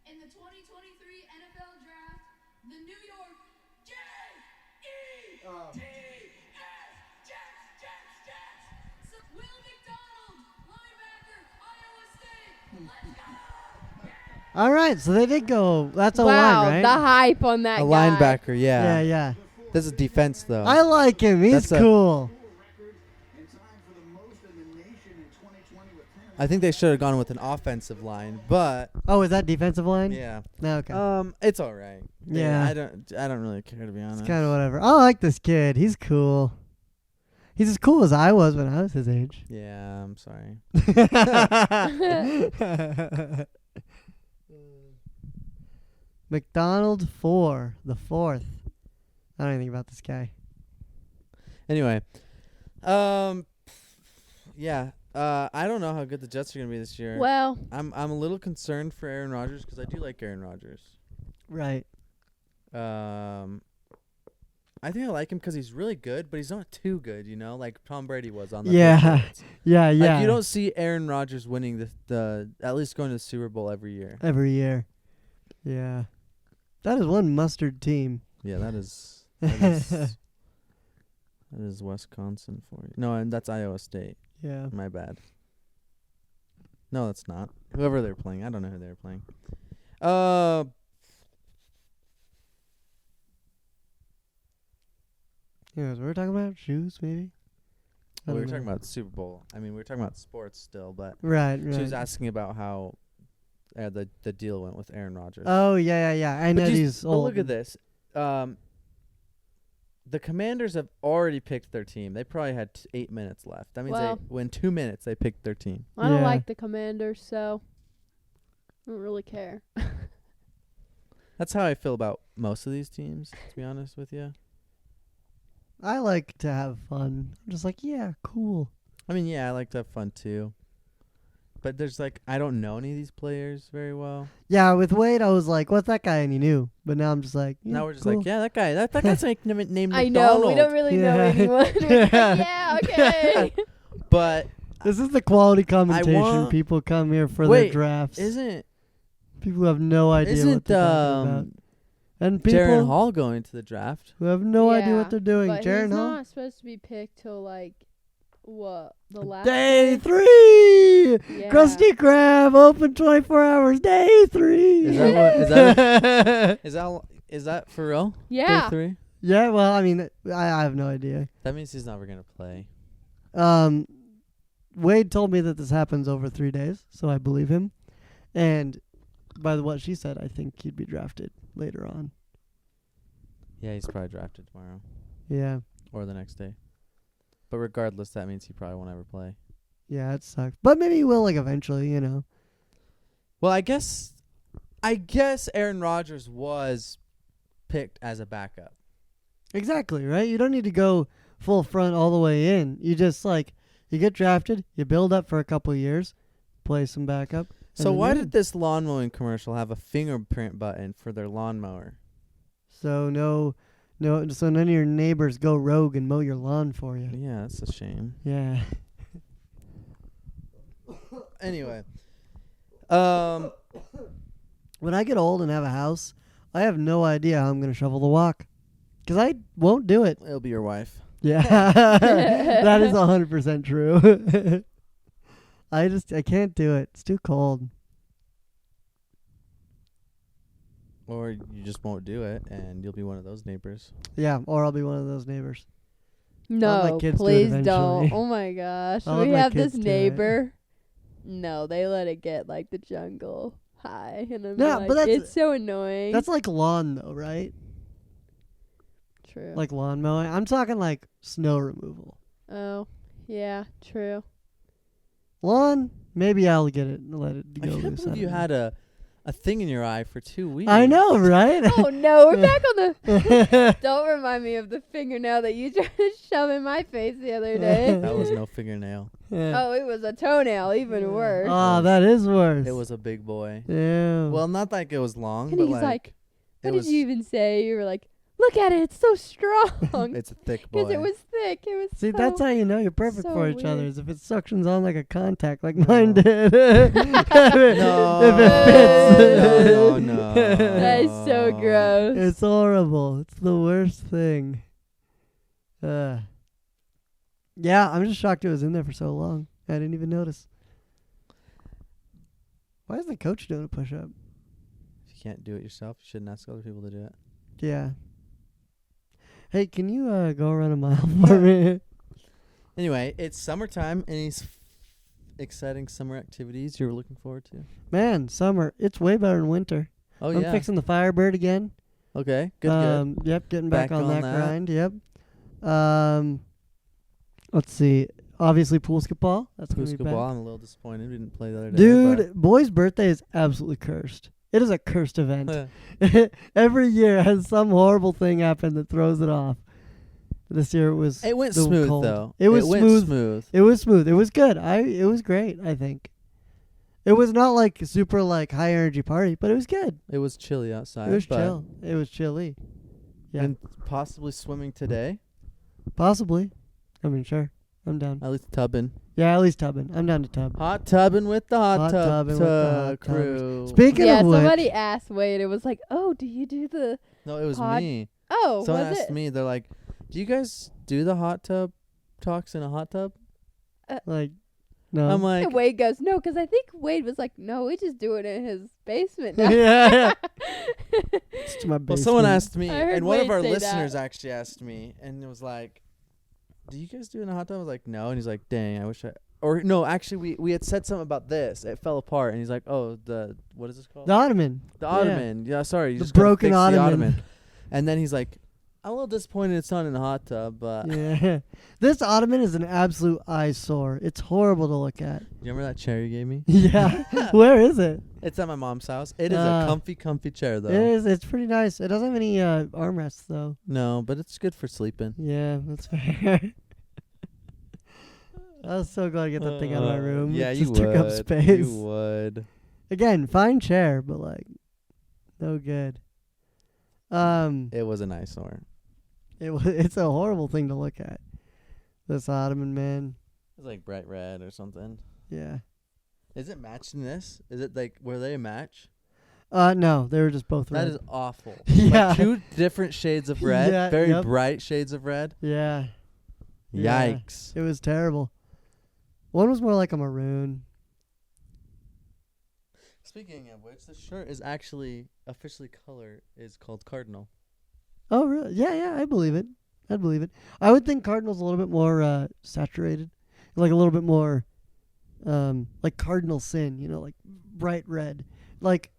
in the 2023 NFL Draft, the New York Jets. So Will McDonald, linebacker, Iowa State. Let's go! All right, so they did go. That's a Wow, line, the right? hype on that A guy. linebacker, Yeah, yeah. yeah. This is defense, though. I like him. He's That's a- cool. record and tied for the most in the nation in 2020 with 10. I think they should have gone with an offensive line, but Oh, is that defensive line? yeah. No, okay. It's all right. Yeah. I don't really care, to be honest. It's kind of whatever. I like this kid. He's cool. He's as cool as I was when I was his age. Yeah, I'm sorry. McDonald 4, the 4th. I don't know anything about this guy. Anyway, yeah, I don't know how good the Jets are gonna be this year. Well, I'm a little concerned for Aaron Rodgers because I do like Aaron Rodgers. Right. I think I like him because he's really good, but he's not too good, like Tom Brady was on the Yeah. Patriots. Yeah. Yeah. Like you don't see Aaron Rodgers winning the at least going to the Super Bowl every year. Every year. Yeah. That is one mustard team. Yeah, that is that is Wisconsin for you. No, and that's Iowa State. Yeah. My bad. No, that's not. Whoever they're playing, I don't know who they're playing. Yeah, so we're talking about shoes, maybe. I We were don't talking know. about Super Bowl. I mean, we were talking about sports still, but Right. she was asking about how the deal went with Aaron Rodgers. Oh yeah. I know these But old. look at this. The Commanders have already picked their team. They probably had 8 minutes left. That means Well- in 2 minutes they picked their team. I don't Yeah. like the Commanders, so I don't really care. That's how I feel about most of these teams, to be honest with you. I like to have fun. I'm just like, yeah, cool. I mean, yeah, I like to have fun too. But there's I don't know any of these players very well. Yeah, with Wade, I was like, what's that guy? And he knew. But now I'm just like, yeah, Now we're just cool. like, yeah, that guy. That guy's named I know McDonald. we don't really know Yeah. anyone. We're just like, yeah, okay. But This is the quality commentation. want- People come here for Wait, their drafts. isn't People who have no idea what isn't they're talking about. And Jaron people Hall going to the draft? who have no idea Yeah, what they're doing. But Jaron he's Hall. not supposed to be picked till the last Day 3! Yeah. Krusty Krab, open 24 hours. Day 3! Is that is that for real? Yeah. Day 3? Yeah, well, I mean, I have no idea. That means he's never gonna play. Wade told me that this happens over 3 days, so I believe him. And by what she said, I think he'd be drafted later on. Yeah, he's probably drafted tomorrow Yeah. or the next day. But regardless, that means he probably won't ever play. Yeah, it sucks. But maybe he will, eventually, Well, I guess Aaron Rodgers was picked as a backup. Exactly, right? You don't need to go full front all the way in. You just, you get drafted, you build up for a couple of years, play some backup. and So then why you're did in. this lawn mowing commercial have a fingerprint button for their lawnmower? So so none of your neighbors go rogue and mow your lawn for you. Yeah, that's a shame. Yeah. Anyway, When I get old and have a house, I have no idea how I'm going to shovel the walk. Because I won't do it. it'll be your wife. Yeah. That is 100% true. I can't do it. It's too cold. Or you just won't do it, and you'll be one of those neighbors. Yeah, or I'll be one of those neighbors. I'll let No, my kids do it please eventually. don't. Oh my gosh. I'll let We my have this kids do it. neighbor. No, they let it get the jungle high. And I'm Yeah, like, but that's- it's so annoying. That's like lawn, though, right? true. Like lawn mowing. I'm talking like snow removal. Oh, yeah, true. Lawn, maybe I'll get it and let it I go can't loose. believe you don't know. had a thing in your eye for 2 weeks. I know, right? Oh no, we're back on the. Don't remind me of the fingernail that you tried to shove in my face the other day. That was no fingernail. Yeah. Oh, it was a toenail, even worse. Oh, that is worse. It was a big boy. Yeah. Well, not like it was long, And but he's like, like, it what was. did you even say? You were like, look at it, it's so strong. It's a thick boy. Because it was thick. It was See, so that's how you know you're perfect so for each other. weird. Is if it suctions on like a contact, like No. mine did. No, If it fits. no. That is so gross. It's horrible. It's the worst thing. Yeah, I'm just shocked it was in there for so long. I didn't even notice. Why is the coach doing a push-up? If you can't do it yourself, you shouldn't ask other people to do it. Yeah. Hey, can you go run a mile for me? Anyway, it's summertime. Any exciting summer activities you're looking forward to? Man, summer. It's way better than winter. Oh, I'm yeah. fixing the Firebird again. Okay, good. Yep, getting back, Back on on that that. grind. Yep. Let's see. Obviously, poolsketball. That's going to be Basketball. back. I'm a little disappointed. We didn't play the other day. Dude, boy's birthday is absolutely cursed. It is a cursed event. but- Every year has some horrible thing happen that throws it off. This year it was. It went the smooth cold. though. It was went smooth. smooth. It was smooth. It was good. It was great. I think. It was not like a super like high energy party, but it was good. It was chilly outside. It was but- chill. It was chilly. Yeah, And possibly swimming today. possibly. I mean, sure. I'm down. At least tubbing. Yeah, at least tubbing. I'm down to tub. Hot tubbing with the hot tub tubbing with the hot crew. Speaking Yeah, of which, somebody asked Wade. It was like, oh, do you do the? No, it was pod- me. Oh, Someone was asked it? me. They're like, "Do you guys do the hot tub talks in a hot tub?" like, no. I'm like, And Wade goes, no, because I think Wade was like, no, we just do it in his basement now. yeah. It's to my well, basement. someone asked me, I heard and one of Wade our say listeners that. actually asked me, and it was like, "Do you guys do it in a hot tub?" I was like, "No," and he's like, "Dang, I wish I." Or no, actually, we had said something about this. It fell apart, and he's like, "Oh, what is this called? The ottoman. The Yeah. ottoman. Yeah, sorry, you The just gotta broken fix the ottoman. And then he's like, "I'm a little disappointed it's not in a hot tub, but Yeah. This ottoman is an absolute eyesore. It's horrible to look at. you remember that chair you gave me? Yeah. Where is it? It's at my mom's house. It is a comfy chair, though. It is. It's pretty nice. It doesn't have any armrests though. No, but it's good for sleeping. Yeah, that's fair. I was so glad to get that thing out of my room. Yeah, it you just would. took up space. You would. Again, fine chair, but like, no good. It was an eyesore. It's a horrible thing to look at. This ottoman, man. It's like bright red or something. Yeah. Is it matching this? Is it like, were they a match? No, they were just both That red. is awful. Yeah. Like 2 different shades of red. Yeah, Very yep. bright shades of red. Yeah. Yeah. Yikes. It was terrible. One was more like a maroon. Speaking of which, the shirt is actually officially color is called Cardinal. Oh, really? Yeah, I believe it. I'd believe it. I would think Cardinal's a little bit more saturated. Like a little bit more, like Cardinal Sin, like bright red. Like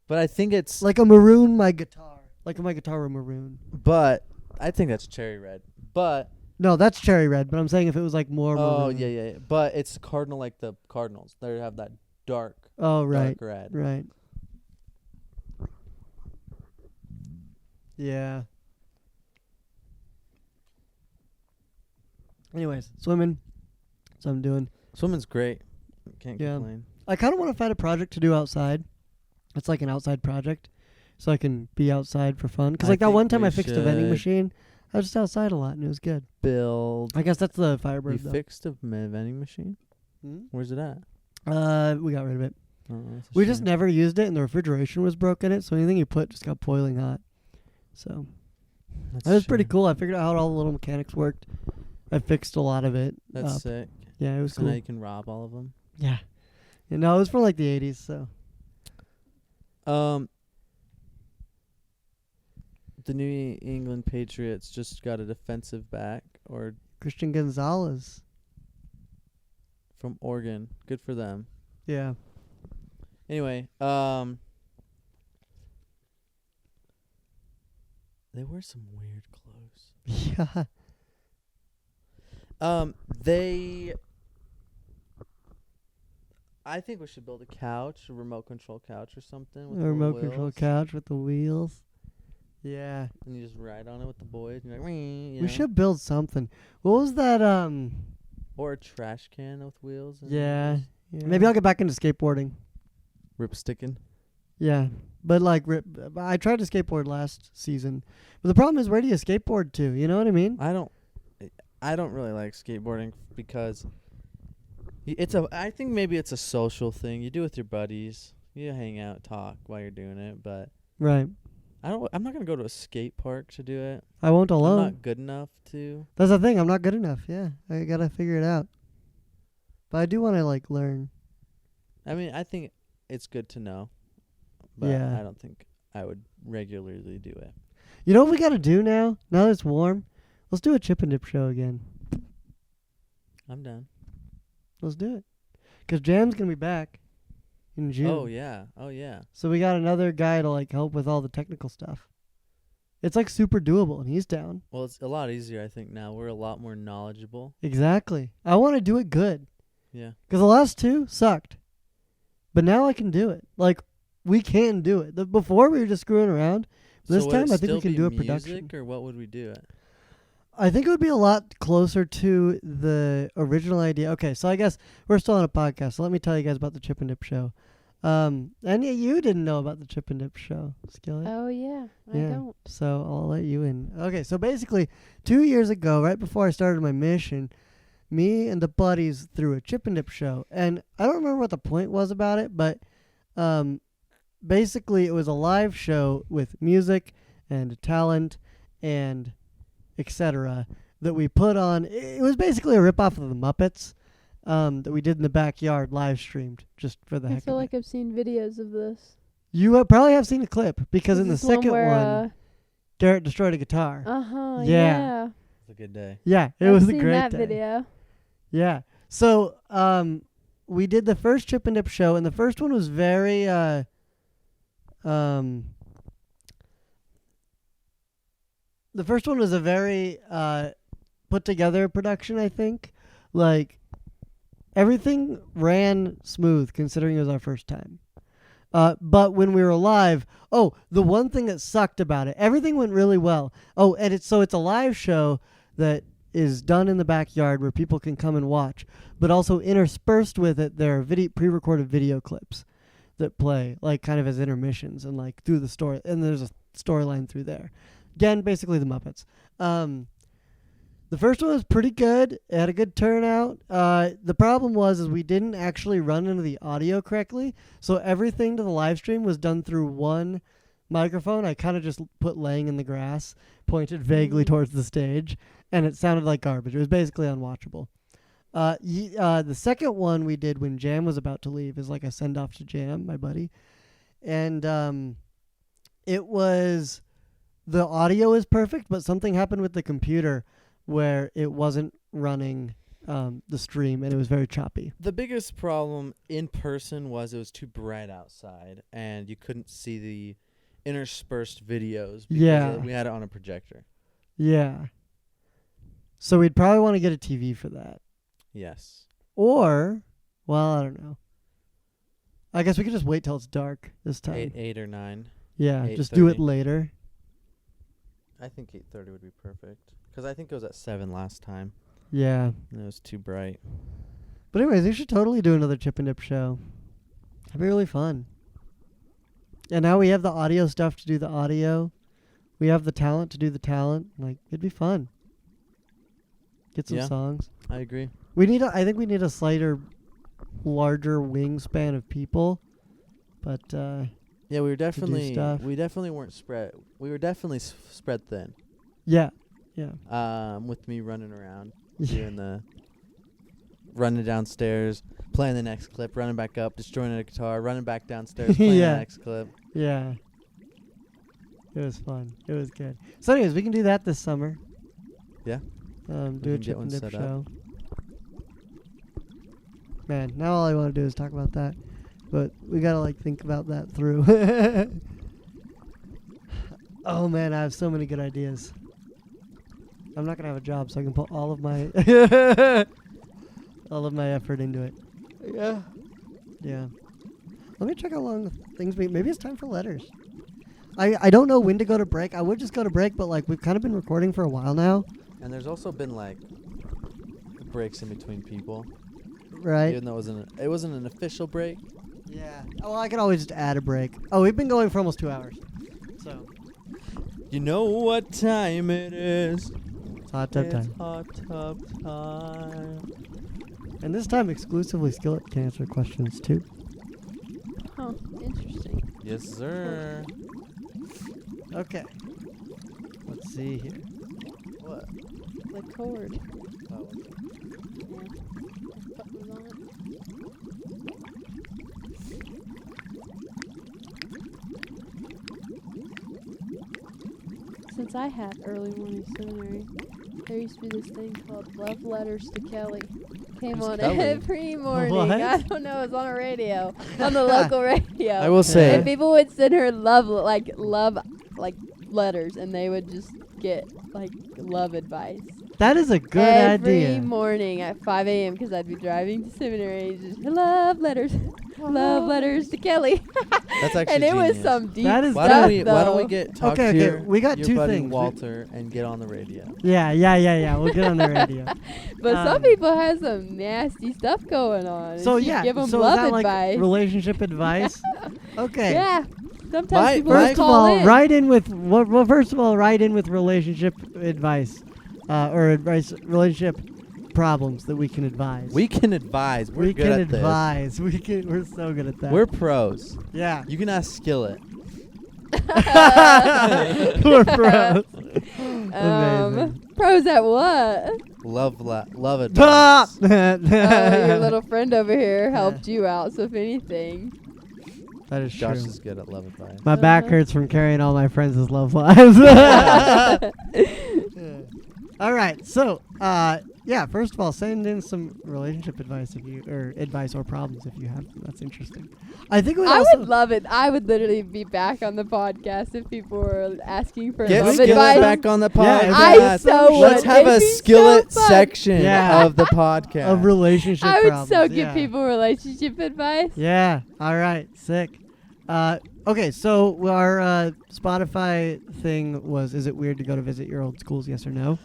But I think it's a maroon my guitar. Like my guitar were maroon. but I think that's cherry red. But No, that's cherry red, but I'm saying if it was like more oh maroon. yeah. But it's Cardinal like the Cardinals. They have that dark Oh, right. dark red. Right. Yeah. Anyways, swimming. That's what I'm doing. Swimming's great. Can't Yeah. complain. I kind of want to find a project to do outside. It's like an outside project, so I can be outside for fun. Because I like that think one time we I fixed a vending should machine, I was just outside a lot and it was good. Build. I guess that's the You Firebird though. fixed a vending machine? Where's it at? We got rid of it. Oh, that's a We just shame. never used it, and the refrigeration was broken. It so anything you put just got boiling hot. So That's that a was pretty shame. cool. I figured out how all the little mechanics worked. I fixed a lot of it. That's up. sick. Yeah, it was So cool. now you can rob all of them. Yeah. No, it was from like the 80s. So The New England Patriots just got a defensive back or Christian Gonzalez. from Oregon. Good for them. Yeah. Anyway, they wear some weird clothes. Yeah. I think we should build a couch, a remote control couch or something. With A the little remote control wheels, couch with the wheels. Yeah. and you just ride on it with the boys. And you're like, "Wee," you We know? should build something. What was that? Or a trash can with wheels. And Yeah. wheels. Maybe I'll get back into skateboarding. Rip sticking. Yeah. But like, I tried to skateboard last season. But the problem is, where do you skateboard to? You know what I mean? I don't really like skateboarding because I think maybe it's a social thing. You do with your buddies. You hang out, talk while you're doing it, but Right. I'm not going to go to a skate park to do it. I won't I'm alone. not good enough to. That's the thing. I'm not good enough. Yeah. I got to figure it out. But I do want to like learn. I mean, I think it's good to know, but Yeah. I don't think I would regularly do it. You know what we got to do now? Now that it's warm, let's do a chip and dip show again. I'm done. Let's do it. 'Cause Jam's going to be back in June. Oh yeah. So we got another guy to like help with all the technical stuff. It's like super doable and he's down. Well, it's a lot easier, I think, now. We're a lot more knowledgeable. Exactly. I want to do it good. Yeah. 'Cause the last two sucked. But now I can do it. Like, we can do it. Before we were just screwing around. This So would time it I think we still can be do a music, production. or what would we do it? I think it would be a lot closer to the original idea. Okay, so I guess we're still on a podcast, so let me tell you guys about the Chip and Dip show. And you didn't know about the Chip and Dip show, Skillet. Oh yeah, I Yeah, don't. so I'll let you in. Okay, so basically, 2 years ago, right before I started my mission, me and the buddies threw a Chip and Dip show. And I don't remember what the point was about it, but basically it was a live show with music and talent and etc. that we put on. It was basically a ripoff of the Muppets that we did in the backyard, live streamed, just for the I heck feel of like it. I've seen videos of this. You probably have seen a clip, because in the Is this second where, one, Garrett destroyed a guitar. Uh-huh, Yeah. yeah. It's a good day. Yeah, it I've was a seen great that day. video. Yeah. So, we did the first Chip and Dip show, and the first one was very, the first one was a very, put together production, I think. Like, everything ran smooth, considering it was our first time. But when we were live, the one thing that sucked about it, everything went really well. Oh, and it's a live show that is done in the backyard where people can come and watch, but also interspersed with it, there are pre-recorded video clips that play, like, kind of as intermissions and, like, through the story, and there's a storyline through there. Again, basically the Muppets. The first one was pretty good. It had a good turnout. The problem was we didn't actually run into the audio correctly, so everything to the live stream was done through one microphone. I kind of just put laying in the grass, pointed vaguely towards the stage, and it sounded like garbage. It was basically unwatchable. The second one we did when Jam was about to leave is like a send-off to Jam, my buddy. And it was... The audio is perfect, but something happened with the computer where it wasn't running the stream, and it was very choppy. The biggest problem in person was it was too bright outside, and you couldn't see the interspersed videos because we had it on a projector. Yeah. So we'd probably want to get a TV for that. Yes. Or, well, I don't know. I guess we could just wait till it's dark this time. 8 or 9. Yeah, just do it 8:30. later. I think 8:30 would be perfect. Because I think it was at 7 last time. Yeah. And it was too bright. But anyways, we should totally do another Chip and Dip show. That'd be really fun. And now we have the audio stuff to do the audio. We have the talent to do the talent. Like, it'd be fun. Get some songs. I agree. I think we need a slighter, larger wingspan of people. But, Yeah, we were definitely stuff. we definitely weren't spread. We were definitely spread thin. yeah. Yeah. With me running around, running downstairs, playing the next clip, running back up, destroying a guitar, running back downstairs, playing Yeah. the next clip. Yeah. It was fun. It was good. So anyways, we can do that this summer. Yeah. Do can a get Chip one and Dip set up. show. Man, now all I want to do is talk about that. But we gotta like think about that through. Oh man, I have so many good ideas. I'm not gonna have a job, so I can put all of my effort into it. Yeah. Yeah. Let me check how long things be. Maybe it's time for letters. I don't know when to go to break. I would just go to break, but like we've kind of been recording for a while now. And there's also been like breaks in between people. Right. Even though it wasn't an official break. Yeah. Oh, well, I could always just add a break. Oh, we've been going for almost 2 hours. So You know what time it is. it's hot tub It's time. hot tub time. And this time exclusively Skillet can answer questions too. Huh. Interesting. Yes, sir. Okay. Let's see here. What? The cord. Oh, Yeah. Buttons on it. Since I had early morning seminary, there used to be this thing called Love Letters to Kelly. Came Who's on Kelly? every morning. What? I don't know. It was on a radio, on the local radio. I will say, And people would send her love letters, and they would just get like love advice. That is a good every idea. morning at 5 a.m. because I'd be driving to seminary. Just love letters to Kelly. That's actually And it was genius. some deep That is stuff. Why don't we though. get talk Okay, to okay, your, we got your two buddy things. Walter and get on the radio? Yeah. We'll get on the radio. But some people have some nasty stuff going on. So and she'd yeah, give them so is love that like advice. relationship advice? Okay. Yeah. Sometimes My- people First just of call all, in. write in with relationship advice, or advice relationship problems that we can advise. We can advise. We're we good can at advise. We're so good at this. that. We're pros. yeah. You can ask Skillet. We're pros. Amazing. Pros at what? Love advice. Oh, your little friend over here helped you out. So if anything, That is Josh true. is good at love advice. My back hurts from carrying all my friends' love lives. All right, so yeah. First of all, send in some relationship advice advice or problems if you have them. That's interesting. I think we I also would love it. I would literally be back on the podcast if people were asking for Get love Skillet advice. back on the Yeah, podcast. I so would. Let's have It'd a be so Skillet fun. section Yeah. of the podcast. of relationship I would problems. so give yeah. people relationship advice. Yeah. All right. Sick. Okay. So our Spotify thing was: is it weird to go to visit your old schools? Yes or no?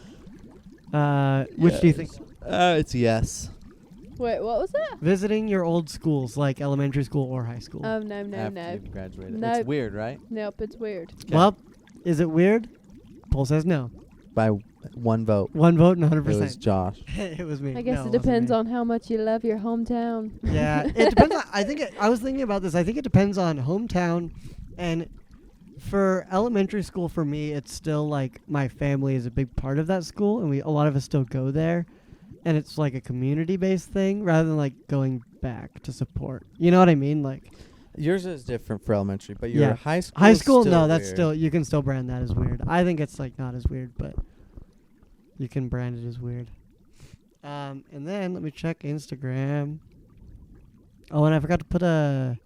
Which do you think? It's yes. Wait, what was that? Visiting your old schools, like elementary school or high school. Oh no After you've graduated. Nope. It's weird, right? Nope, it's weird. Well, is it weird? Poll says no. By one vote. One vote and It was 100%. Josh. It was me. I guess No, it wasn't depends me. on how much you love your hometown. Yeah, it depends. I was thinking about this. I think it depends on hometown, and for elementary school, for me, it's still like my family is a big part of that school, and a lot of us still go there, and it's like a community-based thing rather than like going back to support. You know what I mean? Like Yours is different for elementary, but your Yeah. high school. high is school, still no, that's weird. still you can still brand that as weird. I think it's like not as weird, but you can brand it as weird. And then let me check Instagram. Oh, and I forgot to put a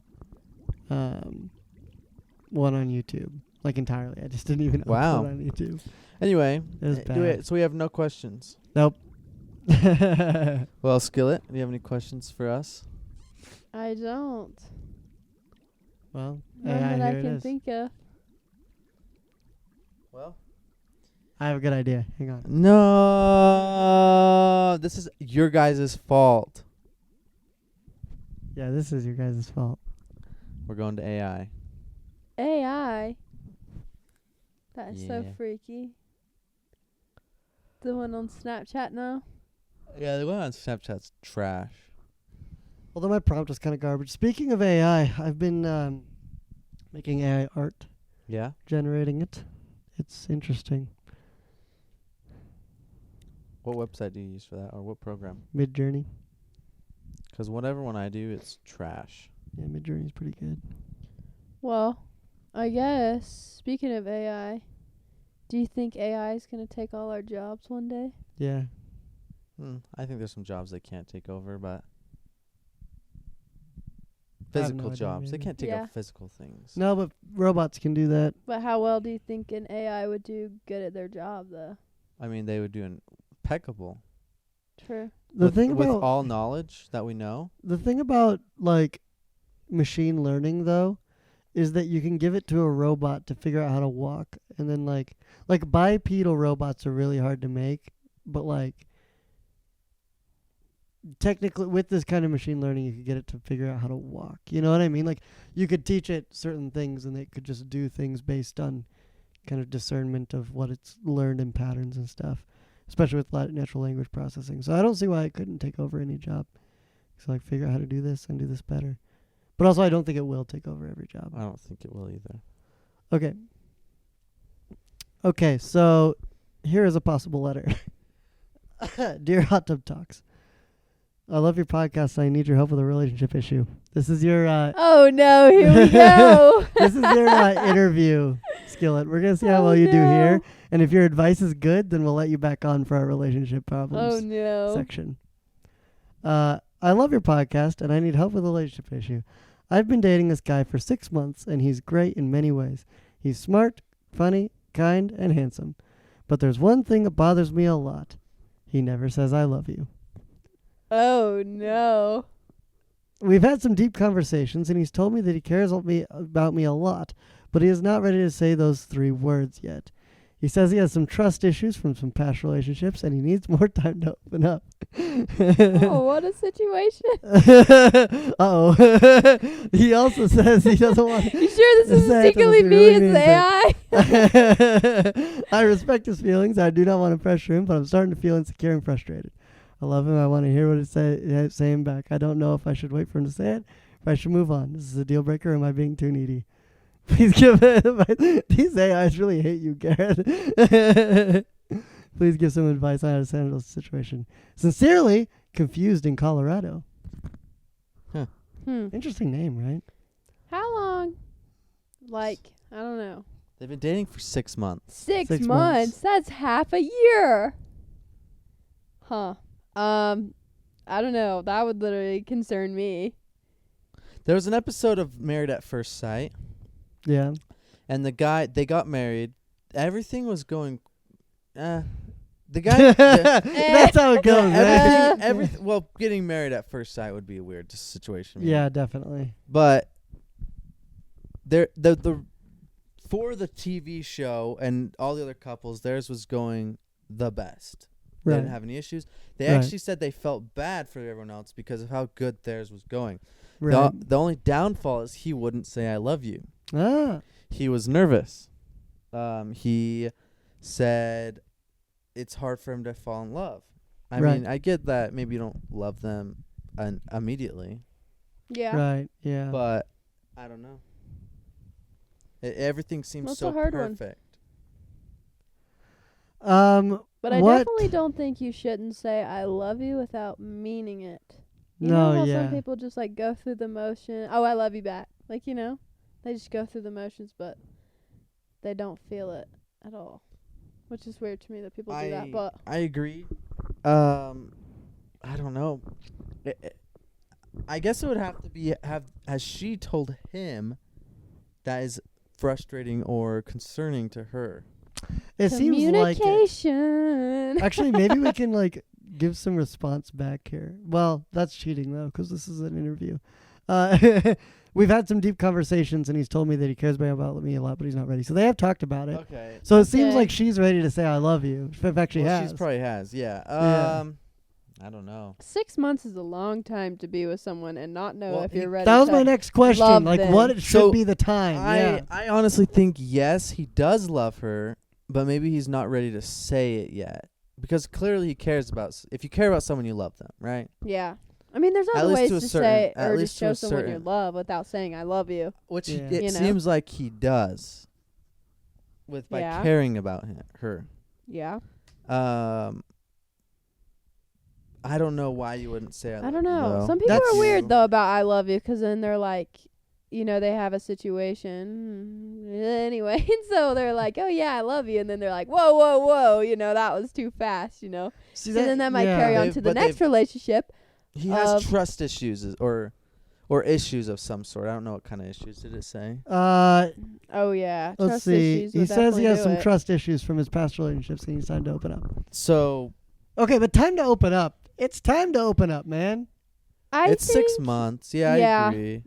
one on YouTube, like entirely. I just didn't even Wow. upload on YouTube. Anyway, It was bad. so we have no questions. Nope. Well, Skillet, do you have any questions for us? I don't. Well, None AI, that I here it can is. think of. Well, I have a good idea. Hang on. no, this is your guys' fault. Yeah, this is your guys' fault. We're going to AI. AI. That's so Yeah. freaky. The one on Snapchat now. Yeah, the one on Snapchat's trash. Although my prompt was kind of garbage. Speaking of AI, I've been making AI art, Yeah? generating it. It's interesting. What website do you use for that, or what program? Midjourney. 'Cause whatever one I do, it's trash. Yeah, Midjourney's pretty good. Well, I guess, speaking of AI, do you think AI is going to take all our jobs one day? Yeah. I think there's some jobs they can't take over, but I have no physical idea, jobs. They maybe. can't take Yeah. over physical things. No, but robots can do that. But how well do you think an AI would do good at their job, though? I mean, they would do impeccable. True. The with, thing with about all knowledge that we know. the thing about like machine learning though is that you can give it to a robot to figure out how to walk, and then like bipedal robots are really hard to make, but like technically with this kind of machine learning you could get it to figure out how to walk. You know what I mean? Like you could teach it certain things and it could just do things based on kind of discernment of what it's learned in patterns and stuff, especially with natural language processing. So I don't see why it couldn't take over any job. So like figure out how to do this and do this better. But also I don't think it will take over every job. I don't think it will either. Okay. Okay, so here is a possible letter. Dear Hot Tub Talks, I love your podcast and I need your help with a relationship issue. This is your Oh, no. Here we go. this is your interview, Skillet. We're going to see how Oh, well you do here. no. And if your advice is good, then we'll let you back on for our relationship Oh, problems no. section. I love your podcast and I need help with a relationship issue. I've been dating this guy for 6 months and he's great in many ways. He's smart, funny, kind, and handsome. But there's one thing that bothers me a lot. he never says I love you. Oh no. We've had some deep conversations, and he's told me that he cares about me a lot, but he is not ready to say those 3 words yet. He says he has some trust issues from some past relationships, and he needs more time to open up. Oh, what a situation. Uh-oh. He also says he doesn't want You sure this to isn't say it to secretly the me? really It's means the AI. I respect his feelings. I do not want to pressure him, but I'm starting to feel insecure and frustrated. I love him. I want to hear what he's saying back. I don't know if I should wait for him to say it, if I should move on. This is a deal breaker, or am I being too needy? Please give it. These AIs really hate you, Garrett. Please give some advice on how to handle the situation. Sincerely, Confused in Colorado. Interesting name, right? How long? Like, I don't know. They've been dating for 6 months. 6 6 months. months. That's half a year. Huh. I don't know. That would literally concern me. There was an episode of Married at First Sight, Yeah. and they got married. Everything was going. The guy. That's how it goes, right? Well, getting married at first sight would be a weird situation. maybe. Yeah, definitely. But the for the TV show and all the other couples, theirs was going the best. They Right. didn't have any issues. They Right. actually said they felt bad for everyone else because of how good theirs was going. Right. The only downfall is he wouldn't say I love you. Ah. He was nervous. He said it's hard for him to fall in love. I Right. mean, I get that maybe you don't love them immediately, Yeah. Right. Yeah. but I don't know. Everything seems That's so a hard one. perfect. But I what? definitely don't think you shouldn't say I love you without meaning it. You No, know how yeah. some people just like go through the motion. Oh, I love you back. Like, you know, they just go through the motions, but they don't feel it at all. Which is weird to me that people do that. But I agree. I don't know. I guess it would have to be has she told him that is frustrating or concerning to her? It seems like it. communication. Actually, maybe we can like give some response back here. Well, that's cheating though, because this is an interview. We've had some deep conversations, and he's told me that he cares about me a lot, but he's not ready. So they have talked about it. Okay. So it seems Okay. like she's ready to say I love you. In fact, she has. She probably has. Yeah. Yeah. I don't know. 6 months is a long time to be with someone and not know Well, if you're ready. That was to my next question. love Like, them. what it should So, be the time? Yeah. I honestly think yes, he does love her, but maybe he's not ready to say it yet because clearly he cares about. If you care about someone, you love them, right? Yeah. I mean, there's At other least ways to a to certain- say at or to least to show a someone your certain- love without saying I love you. Which Yeah. it You know? seems like he does, with by Yeah. caring about her. Yeah. I don't know why you wouldn't say I don't know. though. Some people That's- are weird though about I love you, 'cause then they're like, you know, they have a situation anyway, and so they're like, oh yeah, I love you, and then they're like, whoa, whoa, whoa, you know, that was too fast, you know. See, So then that might carry on They've- to the but next they've- relationship. He has of- trust issues or issues of some sort. I don't know what kind of issues did it say. Oh yeah, Let's trust see. issues. He will says he definitely has do some it. trust issues from his past relationships, and he's time to open up. So Okay, but time to open up. It's time to open up, man. it's think 6 months. Yeah, yeah. I agree.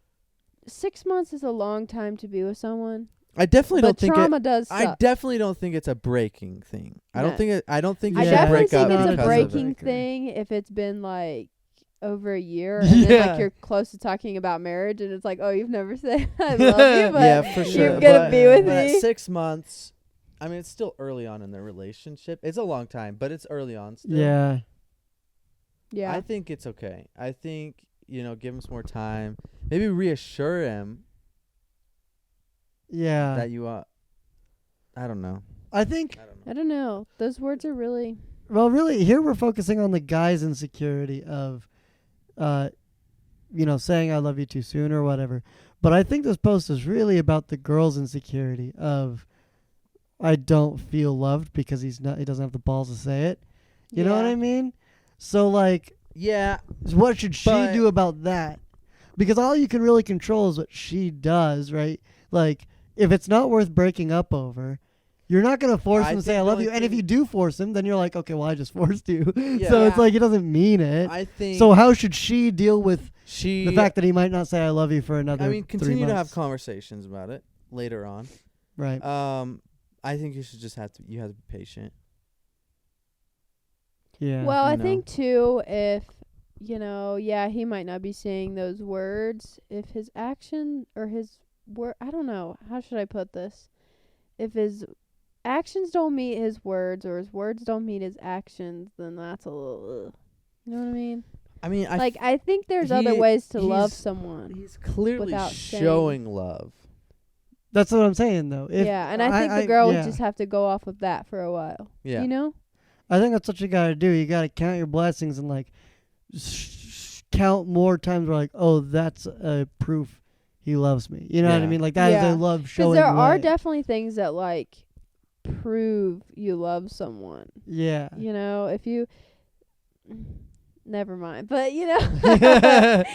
6 months is a long time to be with someone. I definitely But don't think trauma does I suck. definitely don't think it's a breaking thing. I No. don't think you I should definitely break think up it's because a of it. breaking Breaker. thing if it's been like over a year and then Yeah. like you're close to talking about marriage and it's like, oh, you've never said I love you, but Yeah, for sure. you're gonna But- be with but me. at 6 months, I mean, it's still early on in their relationship. It's a long time, but it's early on still. Yeah. Yeah. I think it's okay. I think, give him some more time. Maybe reassure him Yeah. that you I don't know. I think, I don't know. I don't know. Those words are really well, really, here we're focusing on the guy's insecurity of, saying I love you too soon or whatever. But I think this post is really about the girl's insecurity of, I don't feel loved because he doesn't have the balls to say it. You know what Yeah. I mean? So, like, Yeah, what should she But- do about that? Because all you can really control is what she does, right? Like, if it's not worth breaking up over, You're not gonna force I him to say think I the love only you, and if thing- you do force him, then you're like, okay, well I just forced you. Yeah. So it's Yeah. like he doesn't mean it. I think So how should she deal with she. the fact that he might not say I love you for another? I mean, 3 continue to have months? conversations about it later on. Right. I think you should just have to. You have to be patient. Yeah. Well, you I know. think too, if yeah, he might not be saying those words. If his action or his word, I don't know. How should I put this? If his actions don't meet his words, or his words don't meet his actions, then that's a little. Ugh. You know what I mean? I mean, I think there's other ways to love he's- someone. He's clearly without showing love. That's what I'm saying, though. If Yeah, and I think the girl yeah. would just have to go off of that for a while. Yeah. You know? I think that's what you gotta do. You gotta count your blessings and like count more times. Where like, oh, that's a proof he loves me. You know what I Yeah. mean? Like that is Yeah. a love Because showing. there are way. definitely things that like prove you love someone. Yeah. You know, if you never mind. But I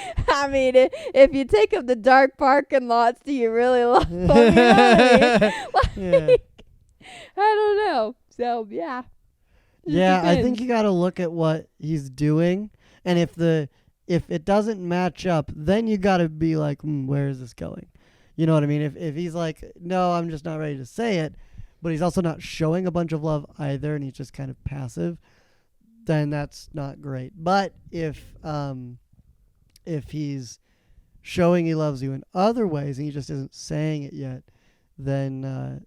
mean, if you take up the dark parking lots, do you really love them? You know what I mean? Yeah. I don't know. So yeah. It Yeah, I think depends. you got to look at what he's doing, and if it doesn't match up, then you got to be like, where is this going? You know what I mean? If he's like, no, I'm just not ready to say it, but he's also not showing a bunch of love either, and he's just kind of passive, then that's not great. But if he's showing he loves you in other ways and he just isn't saying it yet, then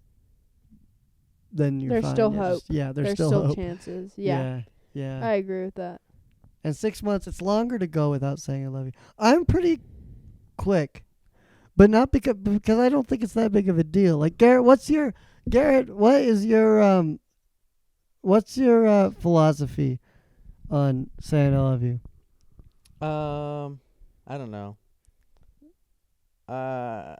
you're There's fine. still Yeah, hope. there's still hope. chances. Yeah. Yeah. I agree with that. And 6 months, it's longer to go without saying I love you. I'm pretty quick, but not because I don't think it's that big of a deal. Like Garrett, what is your philosophy on saying I love you? I don't know. I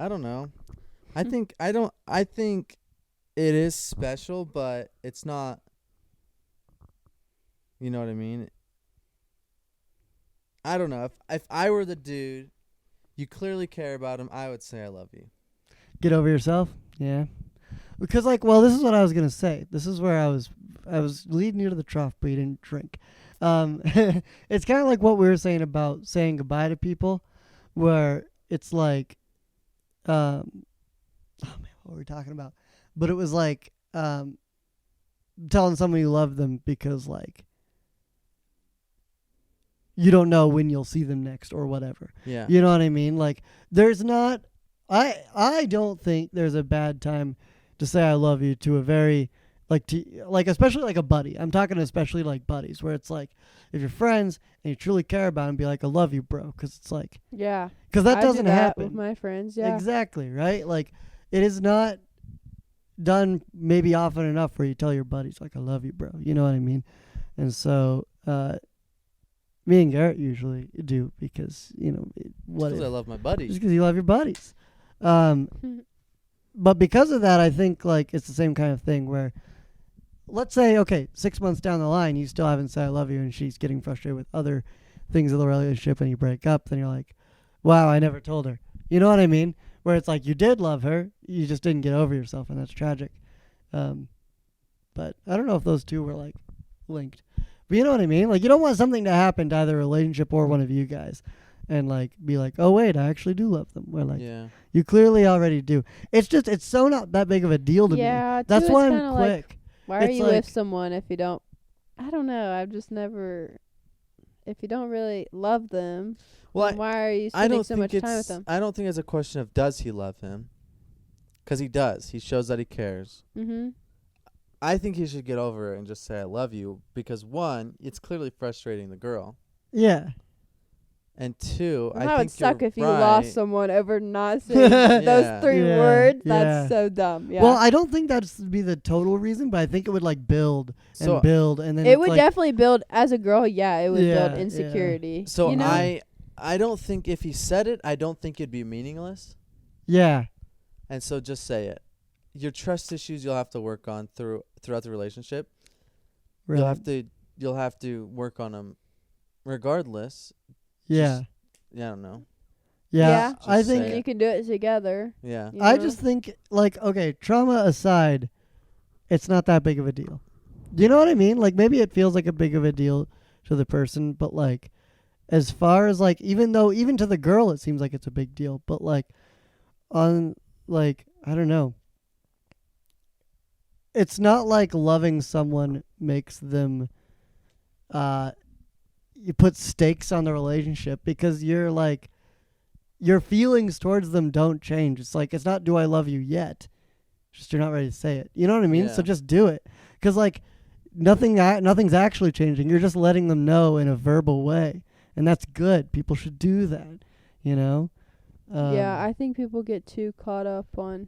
don't know. I think it is special, but it's not. You know what I mean? I don't know. If I were the dude, you clearly care about him, I would say I love you. Get over yourself? Yeah. Because this is what I was gonna say. This is where I was leading you to the trough, but you didn't drink. It's kind of like what we were saying about saying goodbye to people, where it's like, oh man, what were we talking about? But it was like telling someone you love them because like you don't know when you'll see them next or whatever. Yeah. You know what I mean? Like there's not. I don't think there's a bad time to say I love you to a very especially like a buddy. I'm talking especially like buddies, where it's like if you're friends and you truly care about them, be like I love you, bro, because it's like Yeah. because that I doesn't do that happen with my friends. Yeah. exactly right. Like it is not done maybe often enough where you tell your buddies like I love you, bro. You know what I mean? And so me and Garrett usually do because Because I love my buddies. just because you love your buddies. But because of that, I think like it's the same kind of thing where, let's say, okay, 6 months down the line, you still haven't said I love you, and she's getting frustrated with other things of the relationship, and you break up. Then you're like, wow, I never told her. You know what I mean? Where it's like you did love her, you just didn't get over yourself, and that's tragic. But I don't know if those two were like linked. But you know what I mean? Like you don't want something to happen to either a relationship or one of you guys. And like be like, oh wait, I actually do love them. Where like you clearly already do. It's so not that big of a deal to me. Yeah. That's too, why it's I'm kinda quick. Like, why are It's you like- with someone if you don't? I don't know. I've just never. If you don't really love them, Well, then why are you I spending don't so think much time with it's. them? I don't think it's a question of does he love him, because he does. He shows that he cares. Mm-hmm. I think he should get over it and just say I love you, because one, it's clearly frustrating the girl, Yeah. and two, That I would think suck you're if you right. lost someone over not saying Yeah. those 3 Yeah, words. yeah. That's so dumb. Yeah. Well, I don't think that's be the total reason, but I think it would like build So- and build, and then it it's would like, definitely build as a girl. Yeah, it would Yeah, build yeah. insecurity. So you know? I don't think if he said it, I don't think it'd be meaningless. Yeah. And so just say it. Your trust issues you'll have to work on throughout the relationship. Right. You'll have to work on them regardless. Yeah. Yeah, I don't know. Yeah, Just I say think it. you can do it together. Yeah. you I know? just think, like, okay, trauma aside, it's not that big of a deal. Do you know what I mean? Like, maybe it feels like a big of a deal to the person, but, like, as far as, like, even to the girl, it seems like it's a big deal. But, like, I don't know. It's not like loving someone makes them, you put stakes on the relationship because you're, like, your feelings towards them don't change. It's like, it's not do I love you yet. Just you're not ready to say it. You know what I mean? Yeah. So just do it. Because, like, nothing's actually changing. You're just letting them know in a verbal way. And that's good. People should do that, you know? Yeah, I think people get too caught up on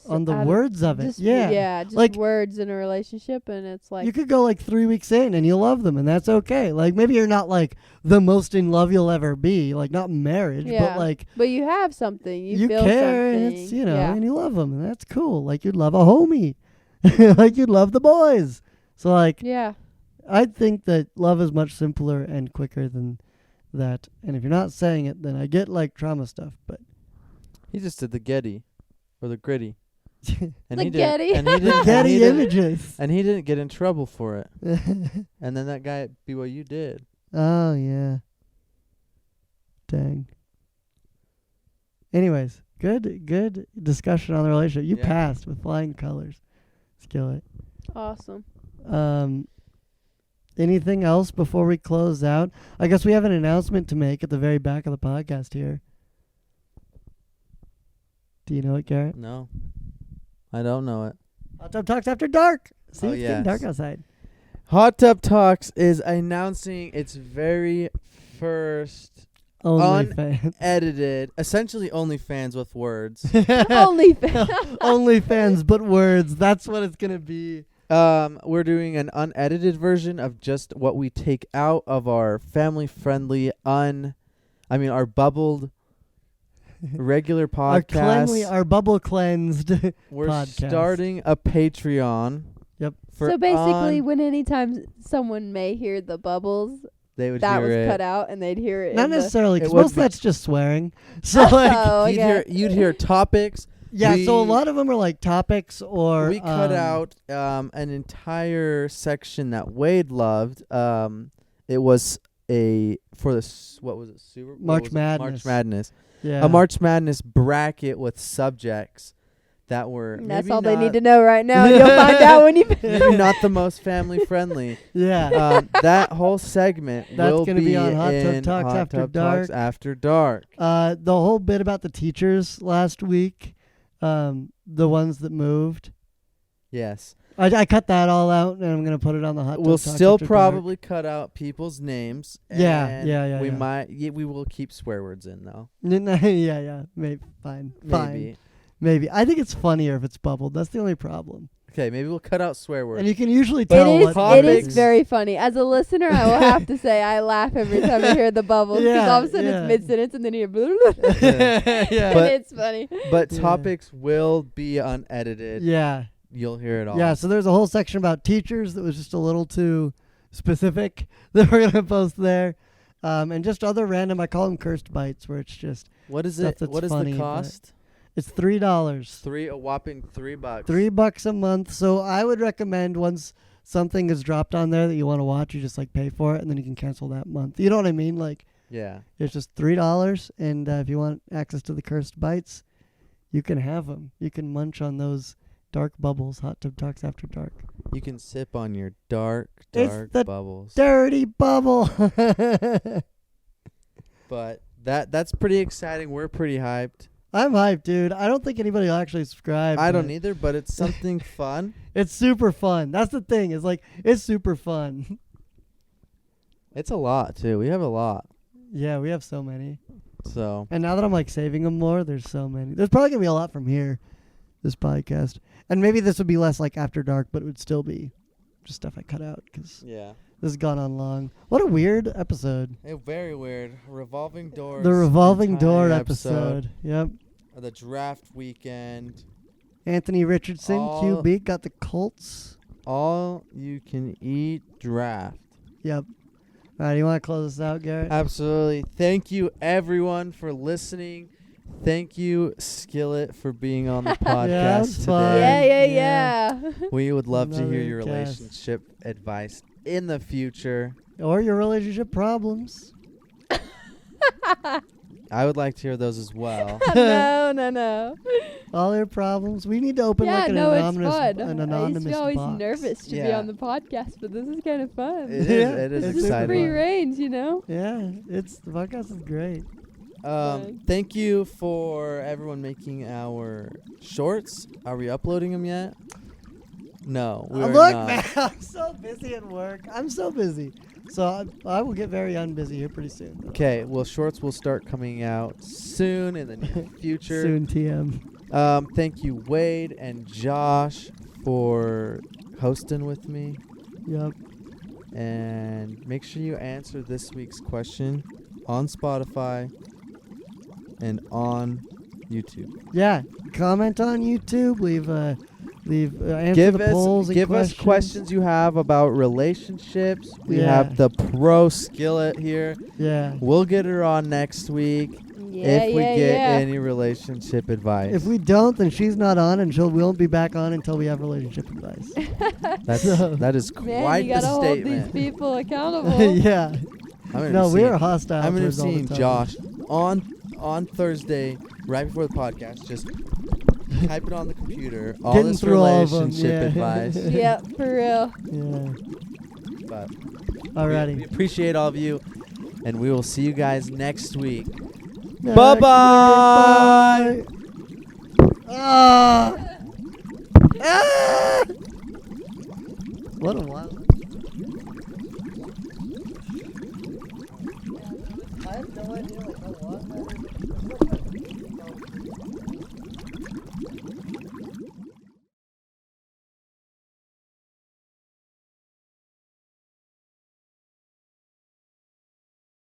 on the out of- words of it. just, Yeah. just Like, words in a relationship, and it's like you could go like 3 weeks in and you love them, and that's okay. Like, maybe you're not like the most in love you'll ever be, like not marriage, Yeah. but like but you have something. You feel care, something. and it's you know, yeah. and you love them, and that's cool. Like you'd love a homie, like you'd love the boys. So like, Yeah. I think that love is much simpler and quicker than that. And if you're not saying it, then I get like trauma stuff, but He just did the Getty or the Gritty. And The he Getty. Didn't, and he didn't, and he Getty didn't- images. And he didn't get in trouble for it. And then that guy at BYU did. Oh yeah. Dang. Anyways, good discussion on the relationship. You Yeah. passed with flying colors. Skillet. Awesome. Anything else before we close out? I guess we have an announcement to make at the very back of the podcast here. Do you know it, Garrett? No. I don't know it. Hot Tub Talks After Dark. See, Oh, it's getting yes. dark outside. Hot Tub Talks is announcing its very first Only fans. edited, essentially OnlyFans with words. Only Only fans, but words. That's what it's gonna be. We're doing an unedited version of just what we take out of our family-friendly, our bubbled regular podcast. Our bubble cleansed. We're podcast. starting a Patreon. Yep. For So basically, on- when anytime someone may hear the bubbles, they would that hear was it. cut out, and they'd hear it. Not in the necessarily, because It would most of be- that's just swearing. So like, Oh, okay. You'd hear topics. yeah. So a we- lot of them are like topics or We cut out an entire section that Wade loved. It was what was it? March Madness. March Madness. Yeah. A March Madness bracket with subjects that were And that's maybe all they not- need to know right now. You'll find out when you. maybe not the most family friendly. Yeah. That whole segment That's will gonna be on Hot Tub in Talks Hot After Tub Dark. Talks After Dark. The whole bit about the teachers last week, the ones that moved. Yes. I cut that all out, and I'm gonna put it on the Hot Tub We'll Talks still After Dark. probably cut out people's names. Yeah, and yeah, We yeah. we will keep swear words in though. Yeah. Maybe fine. Maybe. Maybe. I think it's funnier if it's bubbled. That's the only problem. Okay, maybe we'll cut out swear words. And you can usually tell It is. what It is topics- very funny. As a listener, I will have to say I laugh every time I hear the bubbles because Yeah, all of a sudden yeah. it's mid sentence and then you hear yeah. But- and it's funny. But Yeah. topics will be unedited. Yeah. You'll hear it all. Yeah, so there's a whole section about teachers that was just a little too specific that we're going to post there. And just other random, I call them cursed bites, where it's just, What is Stuff it? that's What is funny, the but- cost? it's $3. A whopping $3. $3 a month. So I would recommend once something is dropped on there that you want to watch, you just like pay for it and then you can cancel that month. You know what I mean? Like Yeah. it's just $3. And if you want access to the cursed bites, you can have them. You can munch on those dark bubbles. Hot Tub Talks After Dark. You can sip on your dark It's the bubbles. Dirty bubble. But that's pretty exciting. We're pretty hyped. I'm hyped, dude. I don't think anybody will actually subscribe. I but don't either, but it's something fun. It's super fun. That's the thing. It's like, it's super fun. It's a lot too. We have a lot. Yeah, we have so many. So And now that I'm like saving them more, there's so many. There's probably going to be a lot from here, this podcast. And maybe this would be less like After Dark, but it would still be just stuff I cut out because yeah. this has gone on long. What a weird episode. Very weird. Revolving doors. The revolving door entire episode. Yep. The draft weekend. Anthony Richardson, All- QB, got the Colts. All you can eat draft. Yep. All right, you want to close us out, Garrett? Absolutely. Thank you, everyone, for listening. Thank you, Skillet, for being on the podcast Yeah, it was fun. today. Yeah. We would love to hear Another your guest. relationship advice in the future. Or your relationship problems. I would like to hear those as well. No. All your problems. We need to open Yeah, like an no, it's anonymous, fun. an I anonymous used to be always box. nervous to be Yeah. on the podcast, but this is kind of fun. It Yeah, is. It is it's This is super free exciting. fun. range, you know? Yeah, the podcast is great. Fun. Thank you for everyone making our shorts. Are we uploading them yet? No, we are Look, not. man, I'm so busy at work. I'm so busy. So I will get very unbusy here pretty soon. Okay, well, shorts will start coming out soon in the near future. Soon, TM. Thank you, Wade and Josh, for hosting with me. Yep. And make sure you answer this week's question on Spotify and on YouTube. Yeah. Comment on YouTube. Answer Give the polls and us questions you have about relationships. We Yeah. have the pro Skillet here. Yeah. We'll get her on next week Yeah, if we yeah, get yeah. any relationship advice. If we don't, then she's not on, and we won't be back on until we have relationship advice. that is Man, quite you the gotta hold statement. these people accountable. Yeah. I'm No, gonna we be are hostile. I'm gonna be towards all the seeing time. Josh on Thursday, right before the podcast. Just type it on the computer. All Getting this through all of 'em, relationship yeah. advice. Yep, for real. Yeah. But we Alrighty. appreciate all of you, and we will see you guys next week. Next Bye week, bye.